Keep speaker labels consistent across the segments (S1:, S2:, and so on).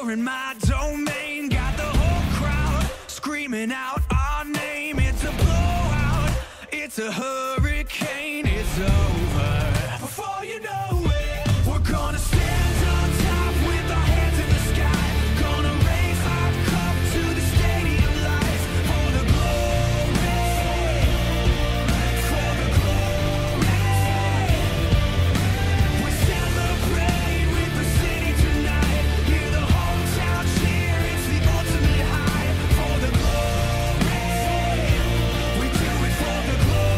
S1: you're in my domain. Got the whole crowd screaming out our name. It's a blowout, it's a hurricane, it's over. Before you know it, we're gonna stand on top with our hands in the sky. Gonna raise our cup to the stadium lights for the glory, for the glory. We celebrate with the city tonight. Hear the hometown cheer, it's the ultimate high. For the glory, we do it for the glory.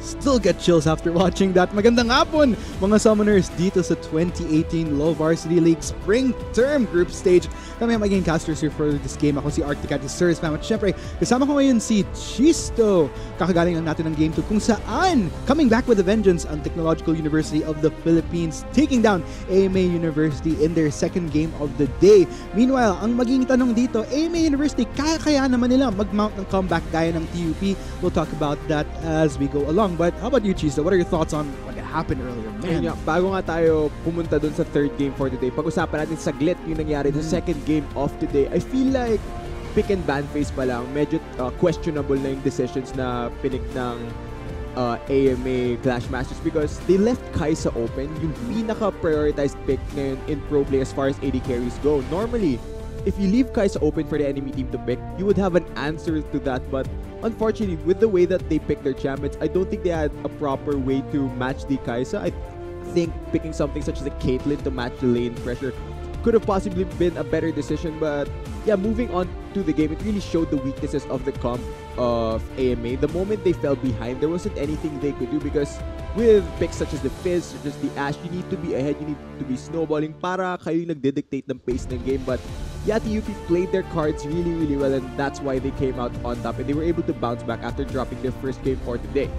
S2: Still get chills after watching that. Magandang hapon, mga summoners, dito sa 2018 Low Varsity League Spring Term Group Stage. Kami ang magiging casters here for this game. Ako si Arctic at Sir Spam. At syempre, kasama ko ngayon si Chisto. Kakagaling lang natin ng game 2 kung saan, coming back with a vengeance, ang Technological University of the Philippines taking down AMA University in their second game of the day. Meanwhile, ang magiging tanong dito, AMA University, kaya naman nila mag-mount ng comeback gaya ng TUP. We'll talk about that as we go along. But how about you, Chisto? What are your thoughts on what happened earlier? Man.
S3: Yeah, bago nga tayo pumunta dun sa third game for today, pag-usapan natin saglit yung nangyari sa second game of today. I feel like pick and ban phase pa lang, medyo questionable na yung decisions na pinik ng AMA Clash Masters because they left Kaisa open, yung pinaka-prioritized pick ngayon in pro play as far as AD carries go. Normally, if you leave Kaisa open for the enemy team to pick, you would have an answer to that, but unfortunately, with the way that they pick their champions, I don't think they had a proper way to match the Kaisa. I think picking something such as a Caitlyn to match the lane pressure could have possibly been a better decision, but yeah, moving on to the game, it really showed the weaknesses of the comp of AMA. The moment they fell behind, there wasn't anything they could do because with picks such as the Fizz, such as the Ashe, you need to be ahead, you need to be snowballing para kayo yung nagdedictate ng pace ng game, but yeah, TUP played their cards really, really well, and that's why they came out on top, and they were able to bounce back after dropping their first game for today.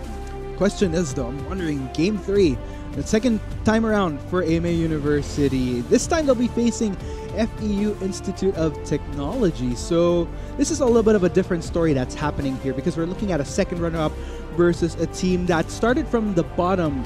S2: Question is though, I'm wondering, game 3, the second time around for AMA University. This time they'll be facing FEU Institute of Technology. So this is a little bit of a different story that's happening here because we're looking at a second runner-up versus a team that started from the bottom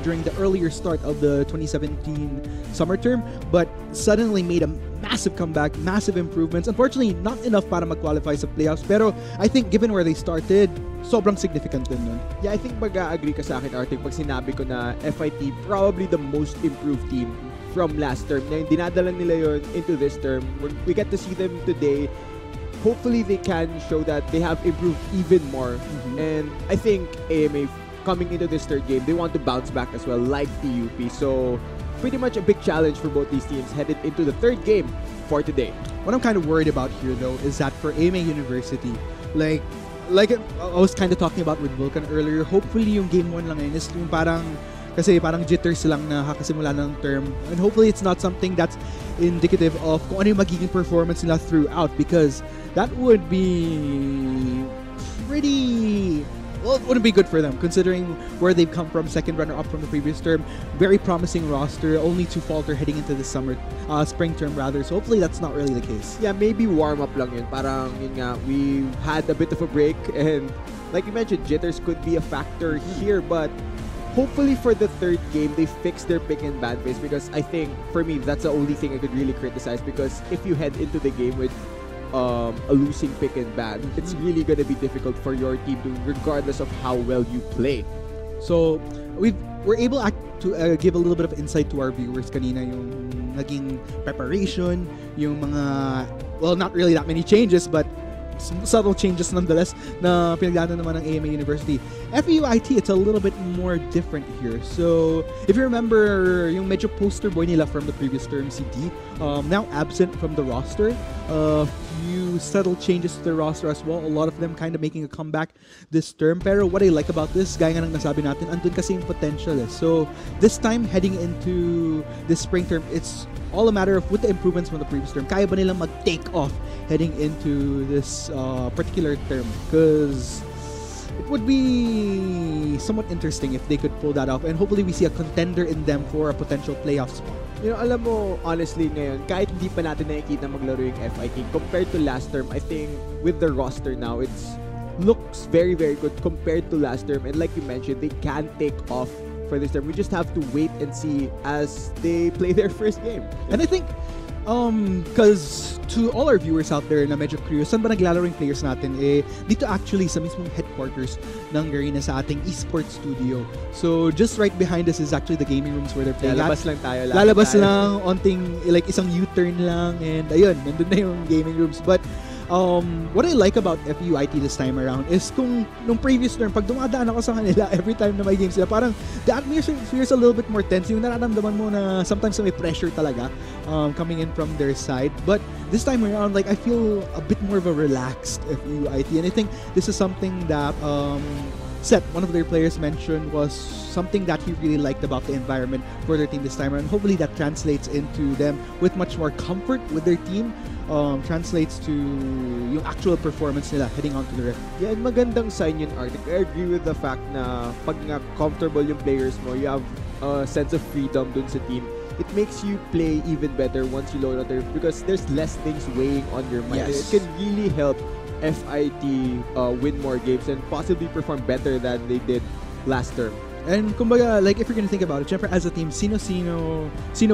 S2: during the earlier start of the 2017 summer term, but suddenly made a massive comeback, massive improvements. Unfortunately, not enough para mag-qualify sa playoffs, pero I think given where they started, sobrang significant din nun.
S3: Yeah, I think mag-agree ka sa akin, Arctic, pag sinabi ko na FIT probably the most improved team from last term. Na yung dinadala nila yun into this term. We get to see them today. Hopefully, they can show that they have improved even more. And I think AMA, coming into this third game, they want to bounce back as well, like TUP. So, pretty much a big challenge for both these teams headed into the third game for today.
S2: What I'm kind of worried about here, though, is that for AMA University, like I was kind of talking about with Vulcan earlier, hopefully yung game 1 lang yun is yung parang jitters lang na kakasimula ng term, and hopefully it's not something that's indicative of kung ano yung magiging performance nila throughout, because that would be pretty... Well, it wouldn't be good for them considering where they've come from, second runner-up from the previous term. Very promising roster, only to falter heading into the spring term rather. So hopefully that's not really the case.
S3: Yeah, maybe warm-up lang yun. Parang yun nga, we had a bit of a break, and like you mentioned, jitters could be a factor here, but hopefully for the third game, they fix their pick and ban phase, because I think, for me, that's the only thing I could really criticize, because if you head into the game with a losing pick and ban, it's really gonna be difficult for your team to, regardless of how well you play.
S2: So we're able to give a little bit of insight to our viewers kanina, yung naging preparation, yung mga, well, not really that many changes, but subtle changes nonetheless na pinagdaanan naman ng AMA University. FEUIT, it's a little bit more different here. So, if you remember, yung medyo poster boy nila from the previous term, si D, now absent from the roster. Few subtle changes to the roster as well. A lot of them kind of making a comeback this term. Pero what I like about this, gaya nga ng nasabi natin, andun kasi yung potential. So, this time, heading into this spring term, it's all a matter of with the improvements from the previous term, kaya ba nilang mag-take off heading into this particular term? Because it would be somewhat interesting if they could pull that off, and hopefully we see a contender in them for a potential playoff spot.
S3: You know, alam mo, honestly ngayon, kahit hindi pa natin nakikita maglaro yung FIT, compared to last term, I think with the roster now, it's looks very, very good compared to last term. And like you mentioned, they can take off for this term. We just have to wait and see as they play their first game.
S2: And I think, because to all our viewers out there na medyo curious, saan ba naglalaro yung players natin? Dito actually sa mismong headquarters ng Garena sa ating esports studio. So, just right behind us is actually the gaming rooms where they're playing.
S3: Lalabas lang tayo.
S2: Lalabas lang, onting, like isang U-turn lang, and ayun, nandun na yung gaming rooms. But, what I like about FUIT this time around is kung nung previous term, pag dumadaan ako sa kanila every time na may game sila, parang the atmosphere is a little bit more tense. Yung nararamdaman mo na sometimes may pressure talaga coming in from their side. But this time around, like I feel a bit more of a relaxed FUIT. And I think this is something that Seth, one of their players, mentioned was something that he really liked about the environment for their team this time around. Hopefully that translates into them with much more comfort with their team. Translates to yung actual performance nila heading on to the ref.
S3: Yeah, and magandang sign yun, Arctic. I agree with the fact na pag nga comfortable yung players mo, you have a sense of freedom dun sa team. It makes you play even better once you load on there because there's less things weighing on your mind.
S2: Yes.
S3: It can really help FIT win more games and possibly perform better than they did last term.
S2: And kumbaga, like if you're gonna think about it, syempre as a team, sino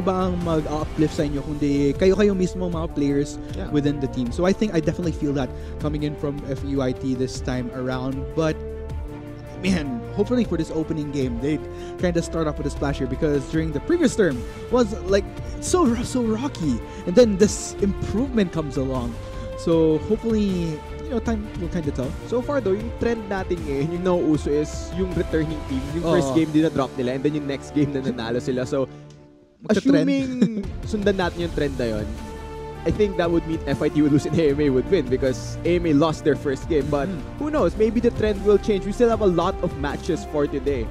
S2: ba ang mag-uplift sa inyo kundi kayo mismo mga players within the team. So I think I definitely feel that coming in from FUIT this time around. But man, hopefully for this opening game, they kind of start off with a splasher because during the previous term was like so rocky, and then this improvement comes along. So hopefully, you know, time will kind of tell.
S3: So far though, yung trend natin ngayon, yung nauuso is yung returning team. Yung first game din na-drop nila and then yung next game na nanalo sila. So, assuming sundan natin yung trend na yun, I think that would mean FIT would lose and AMA would win because AMA lost their first game. But who knows, maybe the trend will change. We still have a lot of matches for today.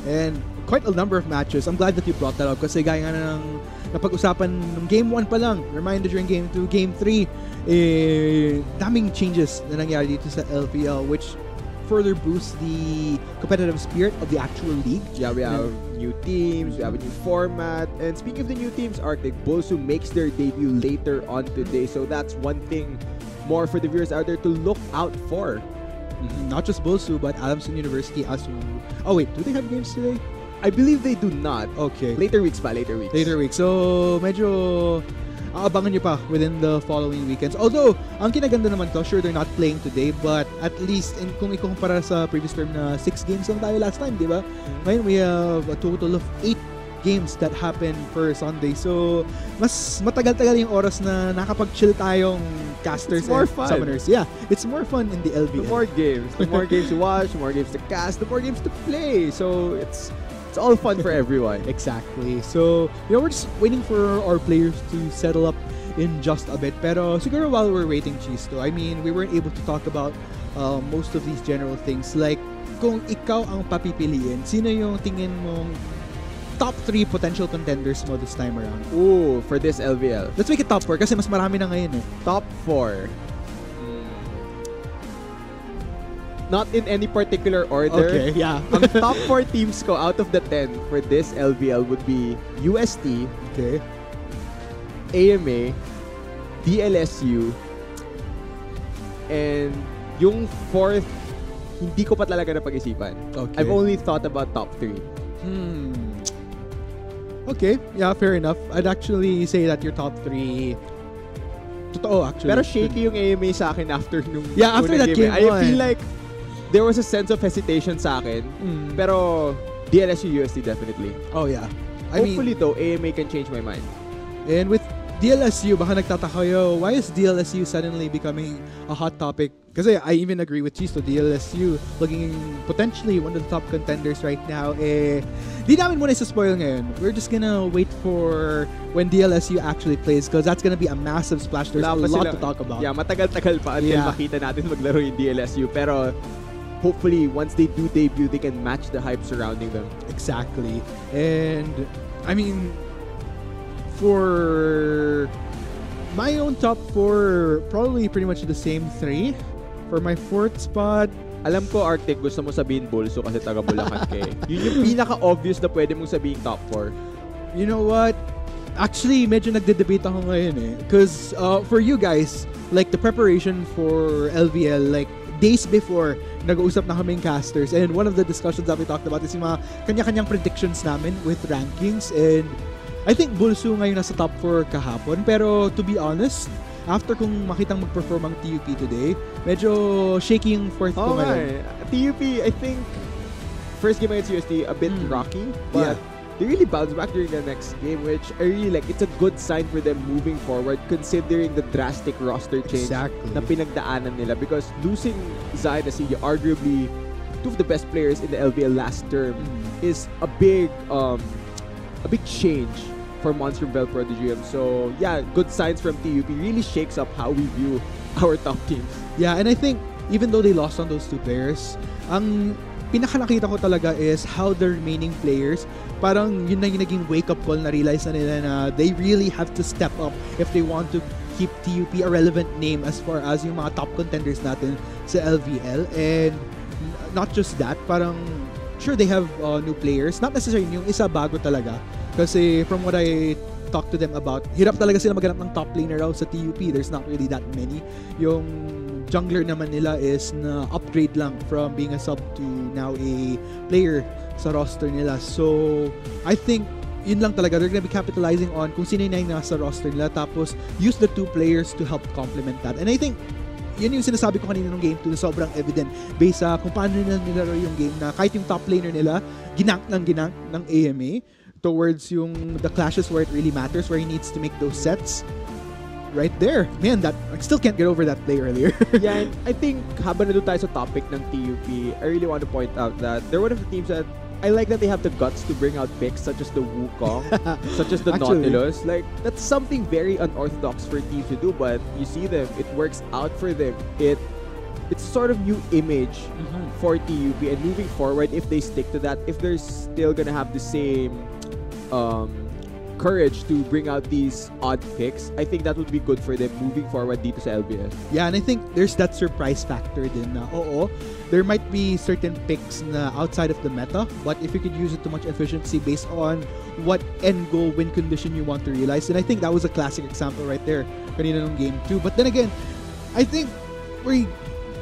S2: And quite a number of matches. I'm glad that you brought that up kasi gaya nga ng napag-usapan ng Game 1 pa lang, reminder during Game 2, Game 3, daming changes na nangyari dito sa LPL which further boosts the competitive spirit of the actual league.
S3: Yeah, we have new teams, we have a new format. And speaking of the new teams, Arctic, Bolsu makes their debut later on today. So that's one thing more for the viewers out there to look out for.
S2: Not just Bolsu, but Adamson University as well. Oh wait, do they have games today?
S3: I believe they do not.
S2: Okay.
S3: Later weeks.
S2: Later weeks. So, medyo aabangan nyo pa within the following weekends. Although, ang kinaganda naman to, sure they're not playing today, but at least, kung ikukumpara sa previous term na 6 games lang tayo last time, di ba? Ngayon, we have a total of 8 games that happened per Sunday. So, mas matagal-tagal yung oras na nakapag-chill tayong casters and summoners. Yeah, it's more fun in the LBL.
S3: The more games to watch, the more games to cast, the more games to play. So, it's all fun for everyone.
S2: Exactly. So, you know, we're just waiting for our players to settle up in just a bit. Pero siguro while we're waiting, Chisto, I mean, we weren't able to talk about most of these general things. Like, kung ikaw ang papipiliin, sino yung tingin mong top 3 potential contenders mo this time around?
S3: Ooh, for this LVL.
S2: Let's make it top 4 kasi mas marami na ngayon eh.
S3: Top 4. Not in any particular order.
S2: Okay, yeah.
S3: Ang top 4 teams ko out of the 10 for this LVL would be UST,
S2: okay,
S3: AMA, DLSU, and yung 4th, hindi ko pa talaga napag-isipan.
S2: Okay.
S3: I've only thought about top 3.
S2: Okay, yeah, fair enough. I'd actually say that your top 3... Totoo, actually.
S3: Pero shaky yung AMA sa akin after nung
S2: after that game.
S3: I feel like there was a sense of hesitation sa akin. Pero DLSU UST definitely.
S2: Oh yeah.
S3: Hopefully though, AMA can change my mind.
S2: And with DLSU, baka nagtataka kayo, why is DLSU suddenly becoming a hot topic? Kasi I even agree with Chisto, DLSU looking potentially one of the top contenders right now. Di namin muna isa-spoil ngayon. We're just gonna wait for when DLSU actually plays because that's gonna be a massive splash. There's a lot to talk about.
S3: Yeah, matagal-tagal pa until makita natin maglaro yung DLSU. Pero hopefully, once they do debut, they can match the hype surrounding them.
S2: Exactly. And, I mean, for my own top 4, probably pretty much the same 3. For my 4th spot,
S3: Alam ko, Arctic, gusto mo sabihin Bulso kasi taga Bulacan ka eh. Yun yung pinaka-obvious na pwede mong sabihin top 4.
S2: You know what? Actually, medyo nagde-debate ako ngayon eh. Because for you guys, like the preparation for LVL, like days before, nag-uusap na kaming casters. And one of the discussions that we talked about is yung mga kanya-kanyang predictions namin with rankings. And I think Bulso ngayon nasa top 4 kahapon. Pero to be honest, after kung makitang mag-perform ang TUP today, medyo shaky yung fourth ko ngayon.
S3: TUP, I think, first game against USD, a bit rocky. But they really bounced back during the next game, which I really like. It's a good sign for them moving forward, considering the drastic roster change na pinagdaanan nila. Because losing Zai and Asiya, arguably two of the best players in the LVL last term, is a big change for Monster Bell Prodigium. So yeah, good signs from TUP. Really shakes up how we view our top teams.
S2: Yeah, and I think even though they lost on those two players, ang pinaka nakita ko talaga is how the remaining players, parang yun na yung naging wake-up call na realize na nila na they really have to step up if they want to keep TUP a relevant name as far as yung mga top contenders natin sa LVL. And not just that, parang sure they have new players. Not necessarily yung isa bago talaga. Kasi from what I talked to them about, hirap talaga sila maghanap ng top laner raw sa TUP. There's not really that many. Yung jungler naman nila is na upgrade lang from being a sub to now a player sa roster nila. So, I think yun lang talaga. They're gonna be capitalizing on kung sino na yung nasa roster nila, tapos use the two players to help complement that. And I think yun yung sinasabi ko kanina ng game 2 na sobrang evident based sa kung paano nila nilaro yung game na kahit yung top laner nila, ginank ng AMA towards yung the clashes where it really matters, where he needs to make those sets. Right there. Man, that I still can't get over that play earlier.
S3: Yeah, and I think habang nandun tayo sa topic ng TUP, I really want to point out that they're one of the teams that I like that they have the guts to bring out picks such as the Wukong, such as the Nautilus. Like, that's something very unorthodox for teams to do, but you see them, it works out for them. It's sort of new image for TUP, and moving forward, if they stick to that, if they're still gonna have the same courage to bring out these odd picks, I think that would be good for them moving forward dito sa LBS.
S2: Yeah, and I think there's that surprise factor din na there might be certain picks na outside of the meta, but if you could use it to much efficiency based on what end goal win condition you want to realize, and I think that was a classic example right there kanina nung game 2. But then again, I think we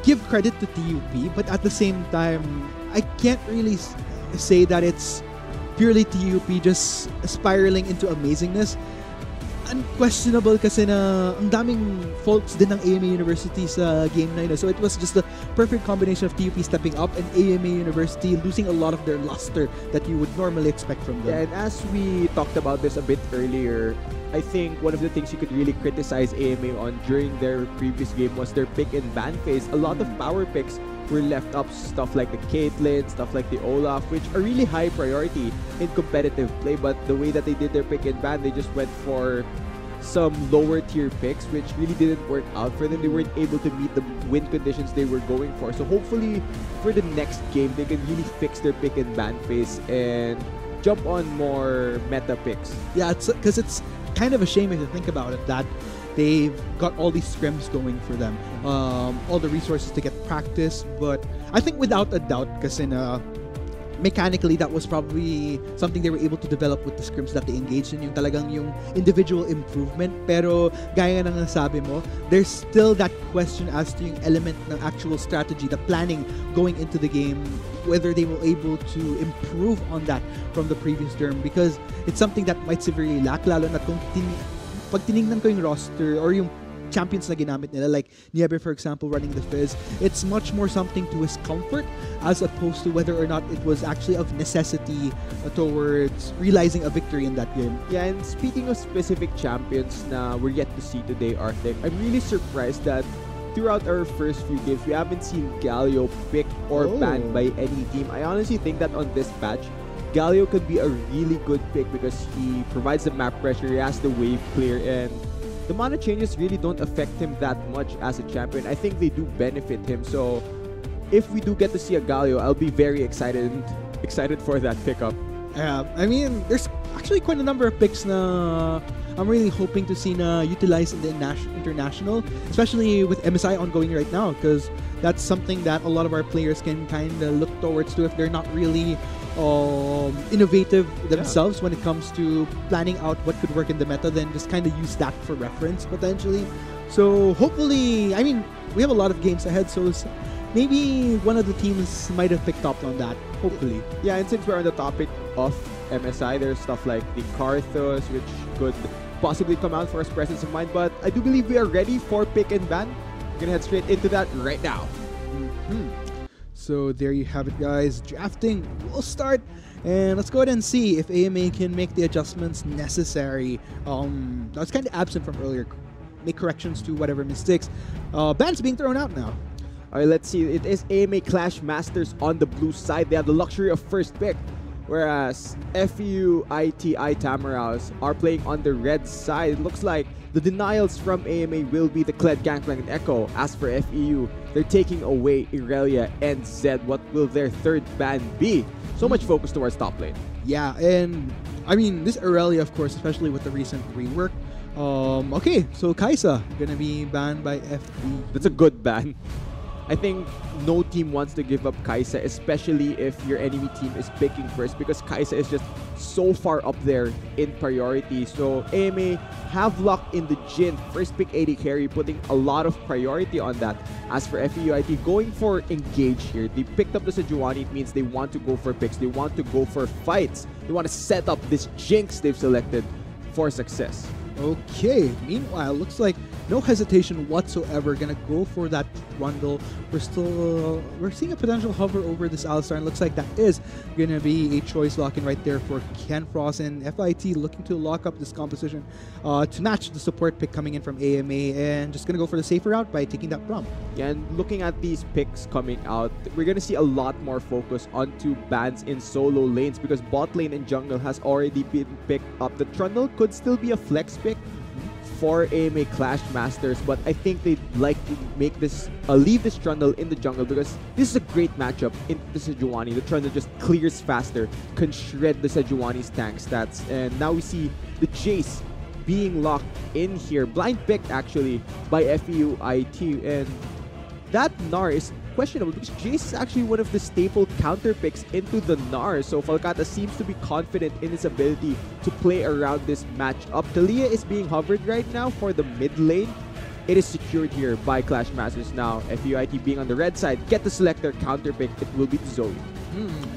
S2: give credit to TUP, but at the same time, I can't really say that it's purely TUP just spiraling into amazingness. Unquestionable kasi na ang daming faults din ng AMA University sa game 9. So it was just the perfect combination of TUP stepping up and AMA University losing a lot of their luster that you would normally expect from them.
S3: Yeah, and as we talked about this a bit earlier, I think one of the things you could really criticize AMA on during their previous game was their pick and ban phase. A lot of power picks were left up, stuff like the Caitlyn, stuff like the Olaf, which are really high priority in competitive play, but the way that they did their pick and ban, they just went for some lower tier picks, which really didn't work out for them. They weren't able to meet the win conditions they were going for. So hopefully for the next game, they can really fix their pick and ban phase and jump on more meta picks.
S2: Yeah, because it's kind of a shame if you think about it that they've got all these scrims going for them, all the resources to get practice, but I think without a doubt, kasi na mechanically that was probably something they were able to develop with the scrims that they engaged in, yung talagang yung individual improvement. Pero gaya ng nasabi mo, there's still that question as to yung element ng actual strategy, the planning going into the game, whether they were able to improve on that from the previous term, because it's something that might severely lack, lalo na kung pag tinignan ko yung roster or yung champions na ginamit nila, like Niebe for example running the Fizz, it's much more something to his comfort as opposed to whether or not it was actually of necessity towards realizing a victory in that game.
S3: Yeah, and speaking of specific champions na we're yet to see today, Arctic, I'm really surprised that throughout our first few games, we haven't seen Galio picked or banned by any team. I honestly think that on this patch, Galio could be a really good pick because he provides the map pressure, he has the wave clear, and the mana changes really don't affect him that much as a champion. I think they do benefit him. So if we do get to see a Galio, I'll be very excited for that pickup.
S2: I mean, there's actually quite a number of picks na I'm really hoping to see na utilize in the international, especially with MSI ongoing right now, because that's something that a lot of our players can kind of look towards to if they're not really innovative themselves when it comes to planning out what could work in the meta, then just kind of use that for reference potentially. So hopefully, I mean, we have a lot of games ahead, so maybe one of the teams might have picked up on that, hopefully.
S3: Yeah, and since we're on the topic of MSI, there's stuff like the Karthus, which could possibly come out for us presence of mind, but I do believe we are ready for pick and ban. We're gonna head straight into that right now.
S2: So there you have it, guys. Drafting will start, and let's go ahead and see if AMA can make the adjustments necessary. That's kind of absent from earlier. Make corrections to whatever mistakes. Bans being thrown out now.
S3: Alright, let's see. It is AMA Clash Masters on the blue side. They have the luxury of first pick, whereas FEU, ITI, Tamaraos are playing on the red side. It looks like the denials from AMA will be the Kled, Gangplank, and Echo. As for FEU, they're taking away Irelia and Zed. What will their third ban be? So much focus towards top lane.
S2: Yeah, and I mean, this Irelia, of course, especially with the recent rework. Okay, so Kaisa gonna be banned by FB.
S3: That's a good ban. I think no team wants to give up Kaisa, especially if your enemy team is picking first, because Kaisa is just so far up there in priority. So AMA have locked in the Jhin, first pick AD carry, putting a lot of priority on that. As for FEUIT, going for engage here. They picked up the Sejuani. It means they want to go for picks. They want to go for fights. They want to set up this Jinx they've selected for success.
S2: Okay, meanwhile, looks like no hesitation whatsoever. Gonna go for that Trundle. We're seeing a potential hover over this Alistar, and looks like that is gonna be a choice lock-in right there for Ken Frost, and FIT looking to lock up this composition to match the support pick coming in from AMA, and just gonna go for the safer route by taking that Braum.
S3: Yeah, and looking at these picks coming out, we're gonna see a lot more focus onto bans in solo lanes, because bot lane and jungle has already been picked up. The Trundle could still be a flex pick for AMA Clash Masters, but I think they'd like to make this leave this Trundle in the jungle, because this is a great matchup in the Sejuani. The Trundle just clears faster, can shred the Sejuani's tank stats, and now we see the Jace being locked in here. Blind picked actually by FEUIT, and that Gnar is questionable because Jace is actually one of the staple counter picks into the Gnar. So Falcata seems to be confident in his ability to play around this matchup. Talia is being hovered right now for the mid lane. It is secured here by Clash Masters now. FEUIT being on the red side, get the selector counter pick. It will be Zoe.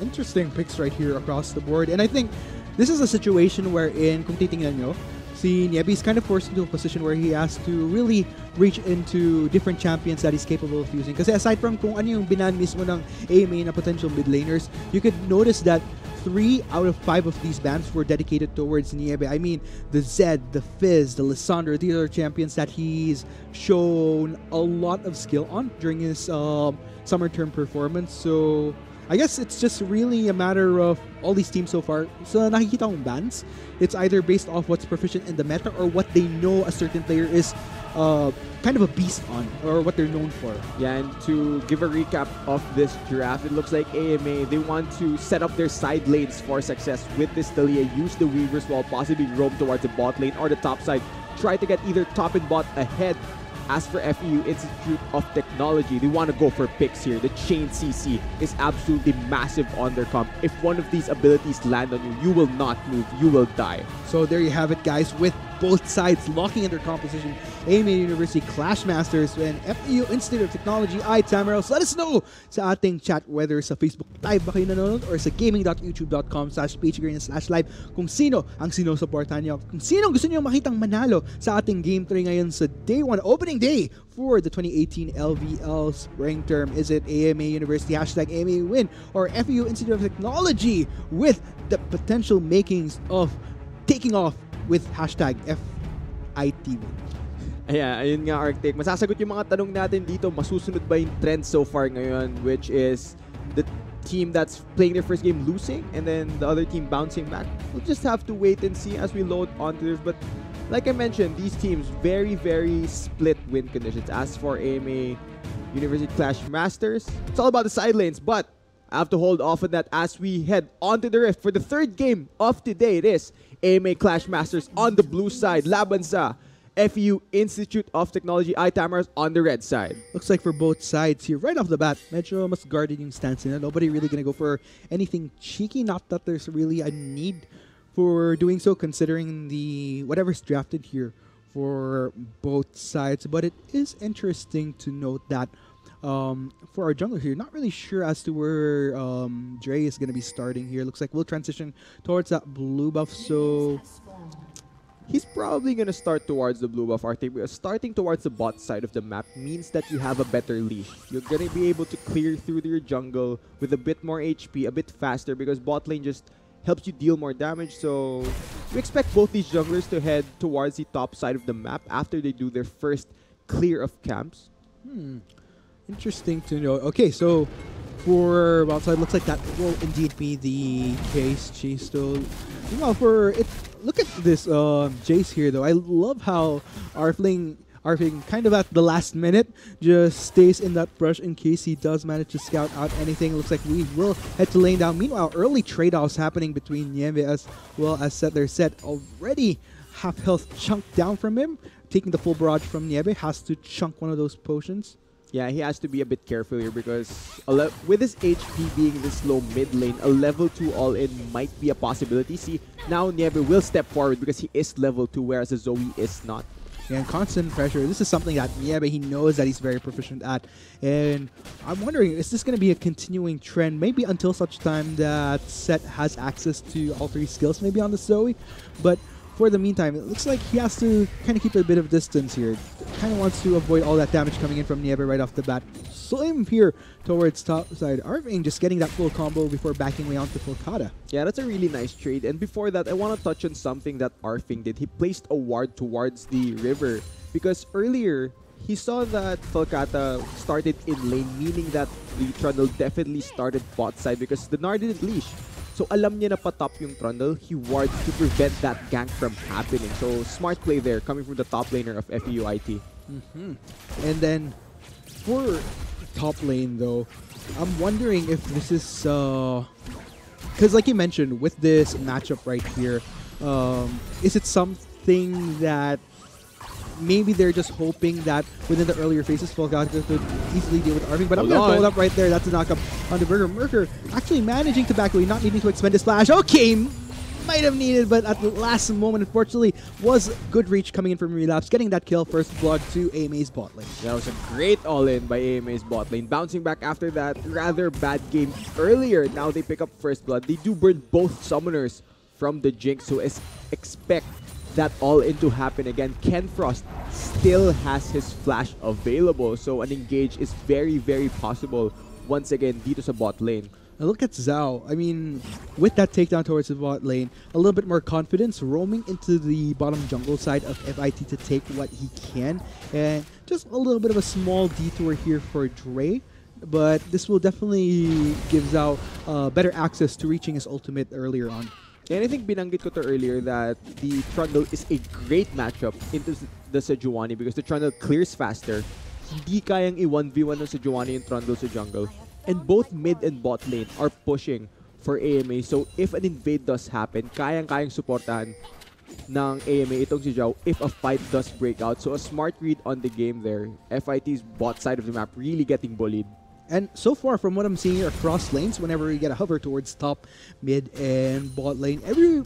S2: Interesting picks right here across the board. And I think this is a situation wherein, kung titingnan nyo, si Niebi is kind of forced into a position where he has to really reach into different champions that he's capable of using. Kasi aside from kung ano yung binan mismo ng AMA na potential mid laners, you could notice that 3 out of 5 of these bans were dedicated towards Niebe. I mean, the Zed, the Fizz, the Lissandra, these are champions that he's shown a lot of skill on during his summer term performance. So I guess it's just really a matter of all these teams so far. So nakikita kong bans, it's either based off what's proficient in the meta or what they know a certain player is kind of a beast on, or what they're known for.
S3: Yeah, and to give a recap of this draft, it looks like AMA, they want to set up their side lanes for success with this Talia, use the Weavers while possibly roam towards the bot lane or the top side, try to get either top and bot ahead. As for FEU Institute of Technology, they want to go for picks here. The Chain CC is absolutely massive on their comp. If one of these abilities land on you, you will not move, you will die.
S2: So there you have it, guys, with both sides locking in their composition. AMA University Clash Masters and FEU Institute of Technology, Tamaraos. Let us know sa ating chat, whether sa Facebook Live ba kayo nanonood or sa gaming.youtube.com/paggreen/live, kung sino ang sinusuportahan nyo, kung sino gusto nyo makitang manalo sa ating Game 3 ngayon sa Day 1, opening day for the 2018 LVL Spring Term. Is it AMA University, #AMA win, or FEU Institute of Technology with the potential makings of taking off with #FIT win?
S3: Ayan, ayun nga, Arctic. Masasagot yung mga tanong natin dito. Masusunod ba yung trend so far ngayon, which is the team that's playing their first game losing and then the other team bouncing back? We'll just have to wait and see as we load onto this. But like I mentioned, these teams, very, very split win conditions. As for AMA University Clash Masters, it's all about the side lanes, but I have to hold off on that as we head onto the Rift for the third game of today. It is AMA Clash Masters on the blue side, laban sa FEU Institute of Technology I-Tamers on the red side.
S2: Looks like for both sides here, right off the bat, medyo mas guarded yung stance nila. Nobody really gonna go for anything cheeky. Not that there's really a need for doing so, considering the whatever's drafted here for both sides. But it is interesting to note that for our jungler here, not really sure as to where Dre is gonna be starting here. Looks like we'll transition towards that blue buff. So
S3: he's probably going to start towards the blue buff, Arte, because starting towards the bot side of the map means that you have a better leash. You're going to be able to clear through your jungle with a bit more HP, a bit faster, because bot lane just helps you deal more damage. So we expect both these junglers to head towards the top side of the map after they do their first clear of camps.
S2: Interesting to know. Okay, so for outside, looks like that will indeed be the case. Chase still, you know, for it. Look at this Jace here, though. I love how Arfling kind of at the last minute just stays in that brush in case he does manage to scout out anything. Looks like we will head to lane down. Meanwhile, early trade-offs happening between Nieve as well as Settler. Set already half health chunked down from him. Taking the full barrage from Nieve, has to chunk one of those potions.
S3: Yeah, he has to be a bit careful here because with his HP being this low mid lane, a level 2 all-in might be a possibility. See, now Nieve will step forward because he is level 2, whereas the Zoe is not.
S2: Yeah, and constant pressure. This is something that Nieve, he knows that he's very proficient at. And I'm wondering, is this going to be a continuing trend? Maybe until such time that Set has access to all three skills, maybe on the Zoe. But for the meantime, it looks like he has to kind of keep a bit of distance here. Kind of wants to avoid all that damage coming in from Nieve right off the bat. Slim here towards top side. Arving just getting that full combo before backing way onto Fulcata.
S3: Yeah, that's a really nice trade. And before that, I want to touch on something that Arfing did. He placed a ward towards the river because earlier he saw that Fulcata started in lane, meaning that the Trundle definitely started bot side because the Gnar didn't leash. So alam niya na patop yung Trundle, he wards to prevent that gank from happening. So smart play there coming from the top laner of FEU IT.
S2: And then for top lane though, I'm wondering if this is because like you mentioned with this matchup right here, is it something that maybe they're just hoping that within the earlier phases, Fulgata could easily deal with Arving. But I'm going to hold up right there. That's a knockup on the Burger. Merker actually managing to back away, not needing to expend his flash. Okay, might have needed, but at the last moment, unfortunately, was good reach coming in from Relapse, getting that kill, first blood to AMA's bot lane.
S3: That was a great all-in by AMA's bot lane. Bouncing back after that rather bad game earlier. Now they pick up first blood. They do burn both summoners from the Jinx, so expect that all-in to happen again. Ken Frost still has his flash available, so an engage is very, very possible once again dito sa bot lane.
S2: Now look at Zhao. I mean, with that takedown towards the bot lane, a little bit more confidence, roaming into the bottom jungle side of FIT to take what he can. And just a little bit of a small detour here for Dre. But this will definitely give Zhao better access to reaching his ultimate earlier on.
S3: And I think binanggit ko to earlier that the Trundle is a great matchup into the Sejuani because the Trundle clears faster. Hindi kayang i-1v1 ng Sejuani yung Trundle sa jungle. And both mid and bot lane are pushing for AMA. So if an invade does happen, kayang-kayang supportahan ng AMA itong si Zhao if a fight does break out. So a smart read on the game there. FIT's bot side of the map really getting bullied.
S2: And so far, from what I'm seeing here across lanes, whenever we get a hover towards top, mid, and bot lane, everyone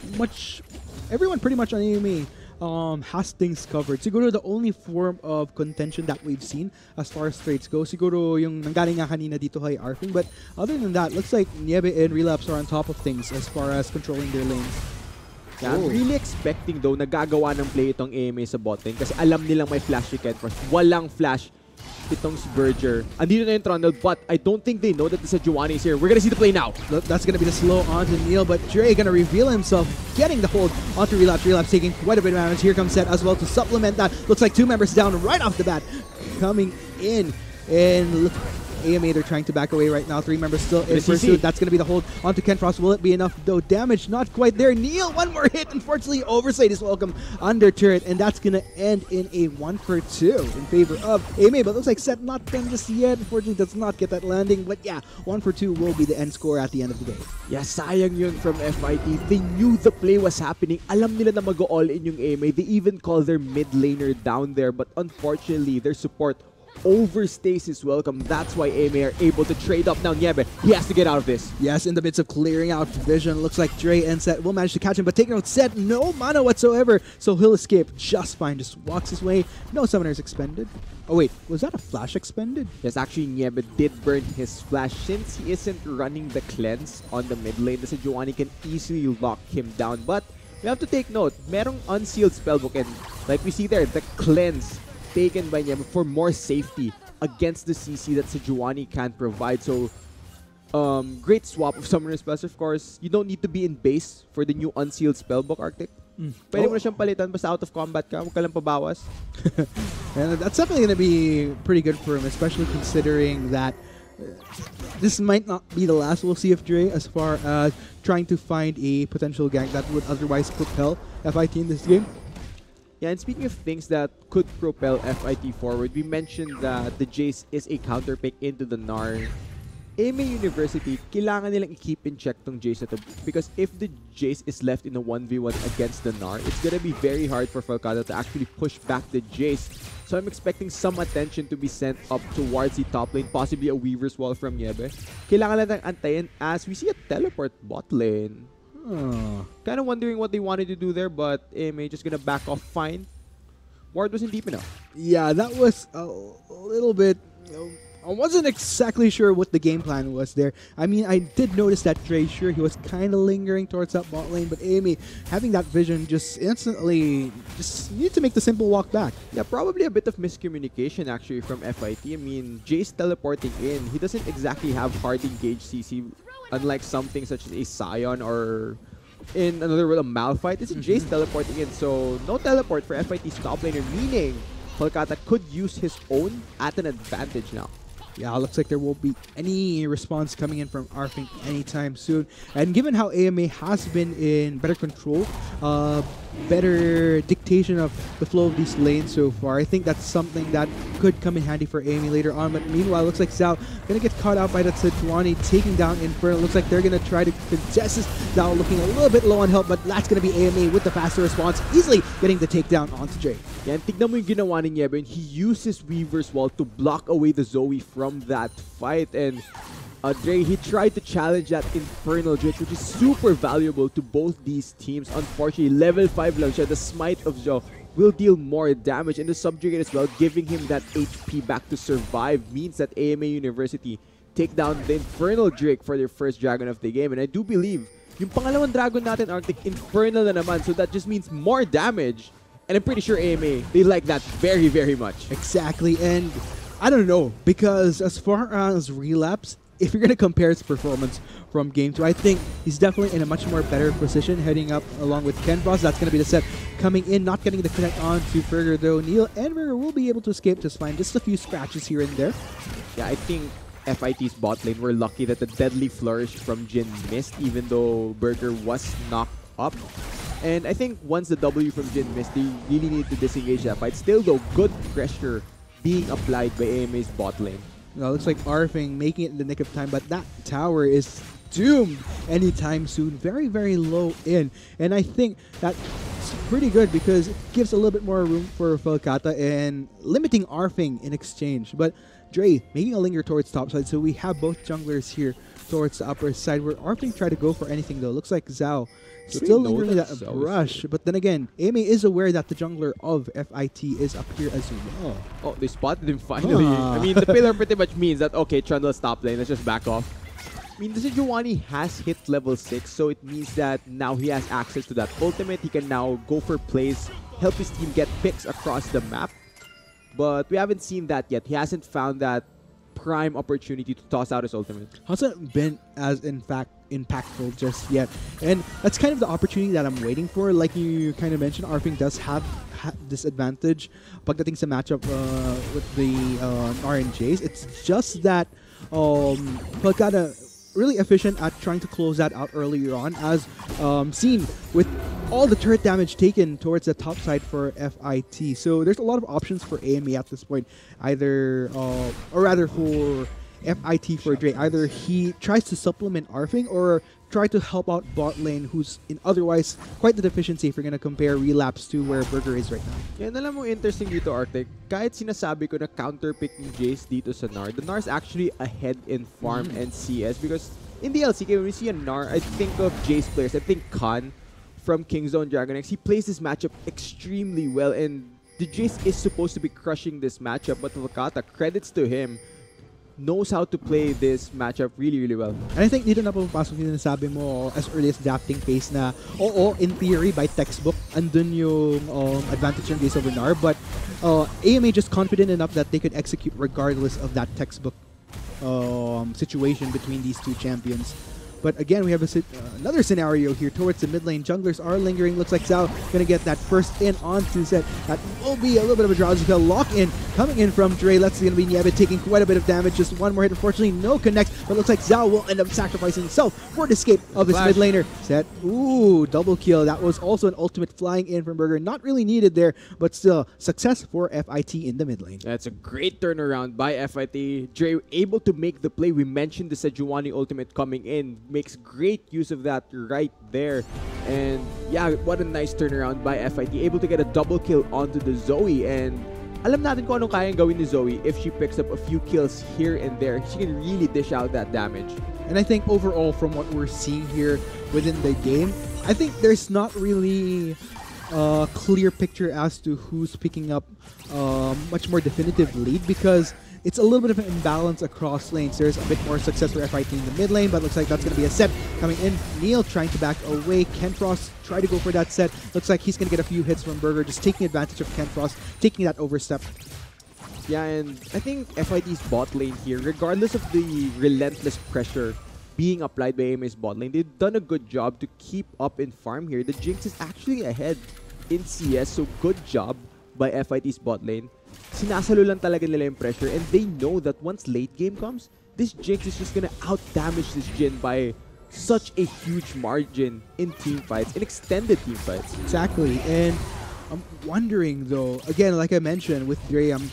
S2: pretty much on AMA has things covered. Siguro the only form of contention that we've seen as far as trades go, siguro yung nanggaling nga kanina dito kay Arfing. But other than that, looks like Nieve and Relapse are on top of things as far as controlling their lanes.
S3: Yeah, I'm really expecting though na gagawa ng play itong AMA sa bot lane kasi alam nilang may flash si Ken Frost. Walang flash itong si Berger. Andito na yung Trundle, but I don't think they know that the Sejuani is here. We're gonna see the play now.
S2: That's gonna be the slow onto Neil, but Dre gonna reveal himself, getting the hold onto Relapse. Relapse taking quite a bit of damage. Here comes Set as well to supplement that. Looks like two members down right off the bat. Coming in, and look, AMA, they're trying to back away right now. 3 members still in
S3: CC.
S2: pursuit. That's going to be the hold onto Ken Frost. Will it be enough though? Damage not quite there. Neil, one more hit. Unfortunately, Oversight is welcome under turret, and that's going to end in a 1-for-2 in favor of AMA. But looks like set not done just yet. Unfortunately, does not get that landing. But yeah, 1-for-2 will be the end score at the end of the day.
S3: Yeah, sayang yun from FIT. They knew the play was happening. Alam nila na mag-all in yung AMA. They even call their mid laner down there. But unfortunately, their support overstays his welcome. That's why AMA are able to trade up now. Niebe, he has to get out of this.
S2: Yes, in the midst of clearing out vision, looks like Dre and Set will manage to catch him, but taking out Set, no mana whatsoever, so he'll escape just fine. Just walks his way. No summoners expended. Oh wait, was that a flash expended?
S3: Yes, actually, Niebe did burn his flash. Since he isn't running the cleanse on the mid lane, the Sejuani can easily lock him down. But we have to take note, merong unsealed spellbook, and like we see there, the cleanse taken by Niebe for more safety against the CC that Sejuani can provide. So, great swap of Summoner Spells. Of course, you don't need to be in base for the new unsealed spellbook, Arctic. Pwede mo na siyang palitan basta out of combat ka, huwag ka lang pabawas.
S2: And that's definitely going to be pretty good for him, especially considering that this might not be the last we'll see of Dre as far as trying to find a potential gank that would otherwise propel FIT in this game.
S3: Yeah, and speaking of things that could propel FIT forward, we mentioned that the Jace is a counter pick into the Gnar. AMA University, kailangan nilang i-keep in check tong Jace na to, because if the Jace is left in a 1v1 against the Gnar, it's gonna be very hard for Falcata to actually push back the Jace. So I'm expecting some attention to be sent up towards the top lane, possibly a Weaver's Wall from Niebe. Kailangan lang ng antayin as we see a teleport bot lane. Kind of wondering what they wanted to do there, but AMA just gonna back off fine. Ward wasn't deep enough.
S2: Yeah, that was a little bit... I wasn't exactly sure what the game plan was there. I mean, I did notice that Dre, sure, he was kind of lingering towards that bot lane, but AMA, having that vision, just instantly just need to make the simple walk back.
S3: Yeah, probably a bit of miscommunication actually from FIT. I mean, Jace teleporting in, he doesn't exactly have hard engage CC, unlike something such as a Scion or in another word, a Malphite. It's a Jace teleporting in, so no teleport for FIT's top laner, meaning Kolkata could use his own at an advantage now.
S2: Yeah, looks like there won't be any response coming in from Arfink anytime soon. And given how AMA has been in better control, better dictation of the flow of these lanes so far, I think that's something that could come in handy for AMA later on. But meanwhile, looks like Zhao gonna get caught out by that Sejuani, taking down Inferno. Looks like they're gonna try to contest this. Zhao looking a little bit low on health, but that's gonna be AMA with the faster response, easily getting the takedown onto Jay.
S3: Yeah, and tignan mo yung ginawa ni Niebe. He uses Weaver's Wall to block away the Zoe from that fight. And Dre, he tried to challenge that Infernal Dredge, which is super valuable to both these teams. Unfortunately, level 5 lang siya. The Smite of Zhao will deal more damage, and the Subjugate as well, giving him that HP back to survive, means that AMA University take down the Infernal Drake for their first Dragon of the game. And I do believe, yung pangalawang Dragon natin, Arctic, Infernal na naman, so that just means more damage. And I'm pretty sure AMA, they like that very, very much.
S2: Exactly, and I don't know, because as far as Relapse, if you're going to compare his performance from Game 2, I think he's definitely in a much more better position heading up along with Ken Frost. That's going to be the set coming in, not getting the connect on to Burger though. Neil and Burger will be able to escape just fine. Just a few scratches here and there.
S3: Yeah, I think FIT's bot lane were lucky that the Deadly Flourish from Jin missed, even though Burger was knocked up. And I think once the W from Jin missed, they really need to disengage that fight. Still though, good pressure being applied by AMA's bot lane.
S2: Well, looks like Arfing making it in the nick of time, but that tower is doomed anytime soon. Very, very low in. And I think that's pretty good because it gives a little bit more room for Falcata and limiting Arfing in exchange. But Dre making a linger towards top side, so we have both junglers here towards the upper side where Arfing tried to go for anything though. Looks like Zhao still lingering that brush, but then again, AMA is aware that the jungler of FIT is up here as well.
S3: Oh, they spotted him finally. I mean, the pillar pretty much means that, okay, Trundle's top lane, let's just back off. I mean, the Sejuani has hit level 6, so it means that now he has access to that ultimate. He can now go for plays, help his team get picks across the map. But we haven't seen that yet. He hasn't found that prime opportunity to toss out his ultimate.
S2: Hasn't been as, in fact, impactful just yet. And that's kind of the opportunity that I'm waiting for. Like you kind of mentioned, Arfing does have this advantage pagdating sa matchup with the RNJs. It's just that Pagkada really efficient at trying to close that out earlier on, as seen with all the turret damage taken towards the top side for FIT. So there's a lot of options for AMA at this point, either, or rather for FIT for Dre. Either he tries to supplement Arfing or try to help out bot lane, who's in otherwise quite the deficiency if you're gonna compare Relapse to where Burger is right now.
S3: Yan, alam mo, interesting dito, Arctic. Kahit sinasabi ko na counterpick ni Jace dito sa Gnar, the Gnar is actually ahead in farm and CS, because in the LCK, when we see a Gnar, I think of Jace players. I think Khan from Kingzone Dragon X, he plays this matchup extremely well, and the Jace is supposed to be crushing this matchup, but Wakata, credits to him, knows how to play this matchup really, really well.
S2: And I think dito na pumapasok yung nasabi mo as early as drafting phase na, oo, in theory, by textbook, andun yung advantage ng Jace over Gnar, but AMA just confident enough that they could execute regardless of that textbook situation between these two champions. But again, we have another scenario here towards the mid lane. Junglers are lingering. Looks like Zhao gonna get that first in onto Zed. That will be a little bit of a drowsy spell. Lock in coming in from Dre. That's gonna be Niebe taking quite a bit of damage. Just one more hit. Unfortunately, no connect. But looks like Zhao will end up sacrificing himself for the escape of his mid laner. Zed, ooh, double kill. That was also an ultimate flying in from Burger. Not really needed there, but still success for FIT in the mid lane.
S3: That's a great turnaround by FIT. Dre able to make the play. We mentioned the Sejuani ultimate coming in. Makes great use of that right there. And yeah, what a nice turnaround by FIT. Able to get a double kill onto the Zoe. And alam natin kung anong kayang gawin ni Zoe if she picks up a few kills here and there. She can really dish out that damage.
S2: And I think overall, from what we're seeing here within the game, I think there's not really a clear picture as to who's picking up much more definitive lead, because it's a little bit of an imbalance across lanes. There's a bit more success for FIT in the mid lane, but looks like that's going to be a set coming in. Neil trying to back away. Kenfrost try to go for that set. Looks like he's going to get a few hits from Burger, just taking advantage of Kenfrost, taking that overstep.
S3: Yeah, and I think FIT's bot lane here, regardless of the relentless pressure being applied by AMA's bot lane, they've done a good job to keep up in farm here. The Jinx is actually ahead in CS, so good job by FIT's bot lane. Sinasalo lang talaga nila yung pressure, and they know that once late game comes, this Jinx is just gonna out-damage this Jhin by such a huge margin in team fights, in extended team fights.
S2: Exactly, and I'm wondering though, again, like I mentioned with Dre, I'm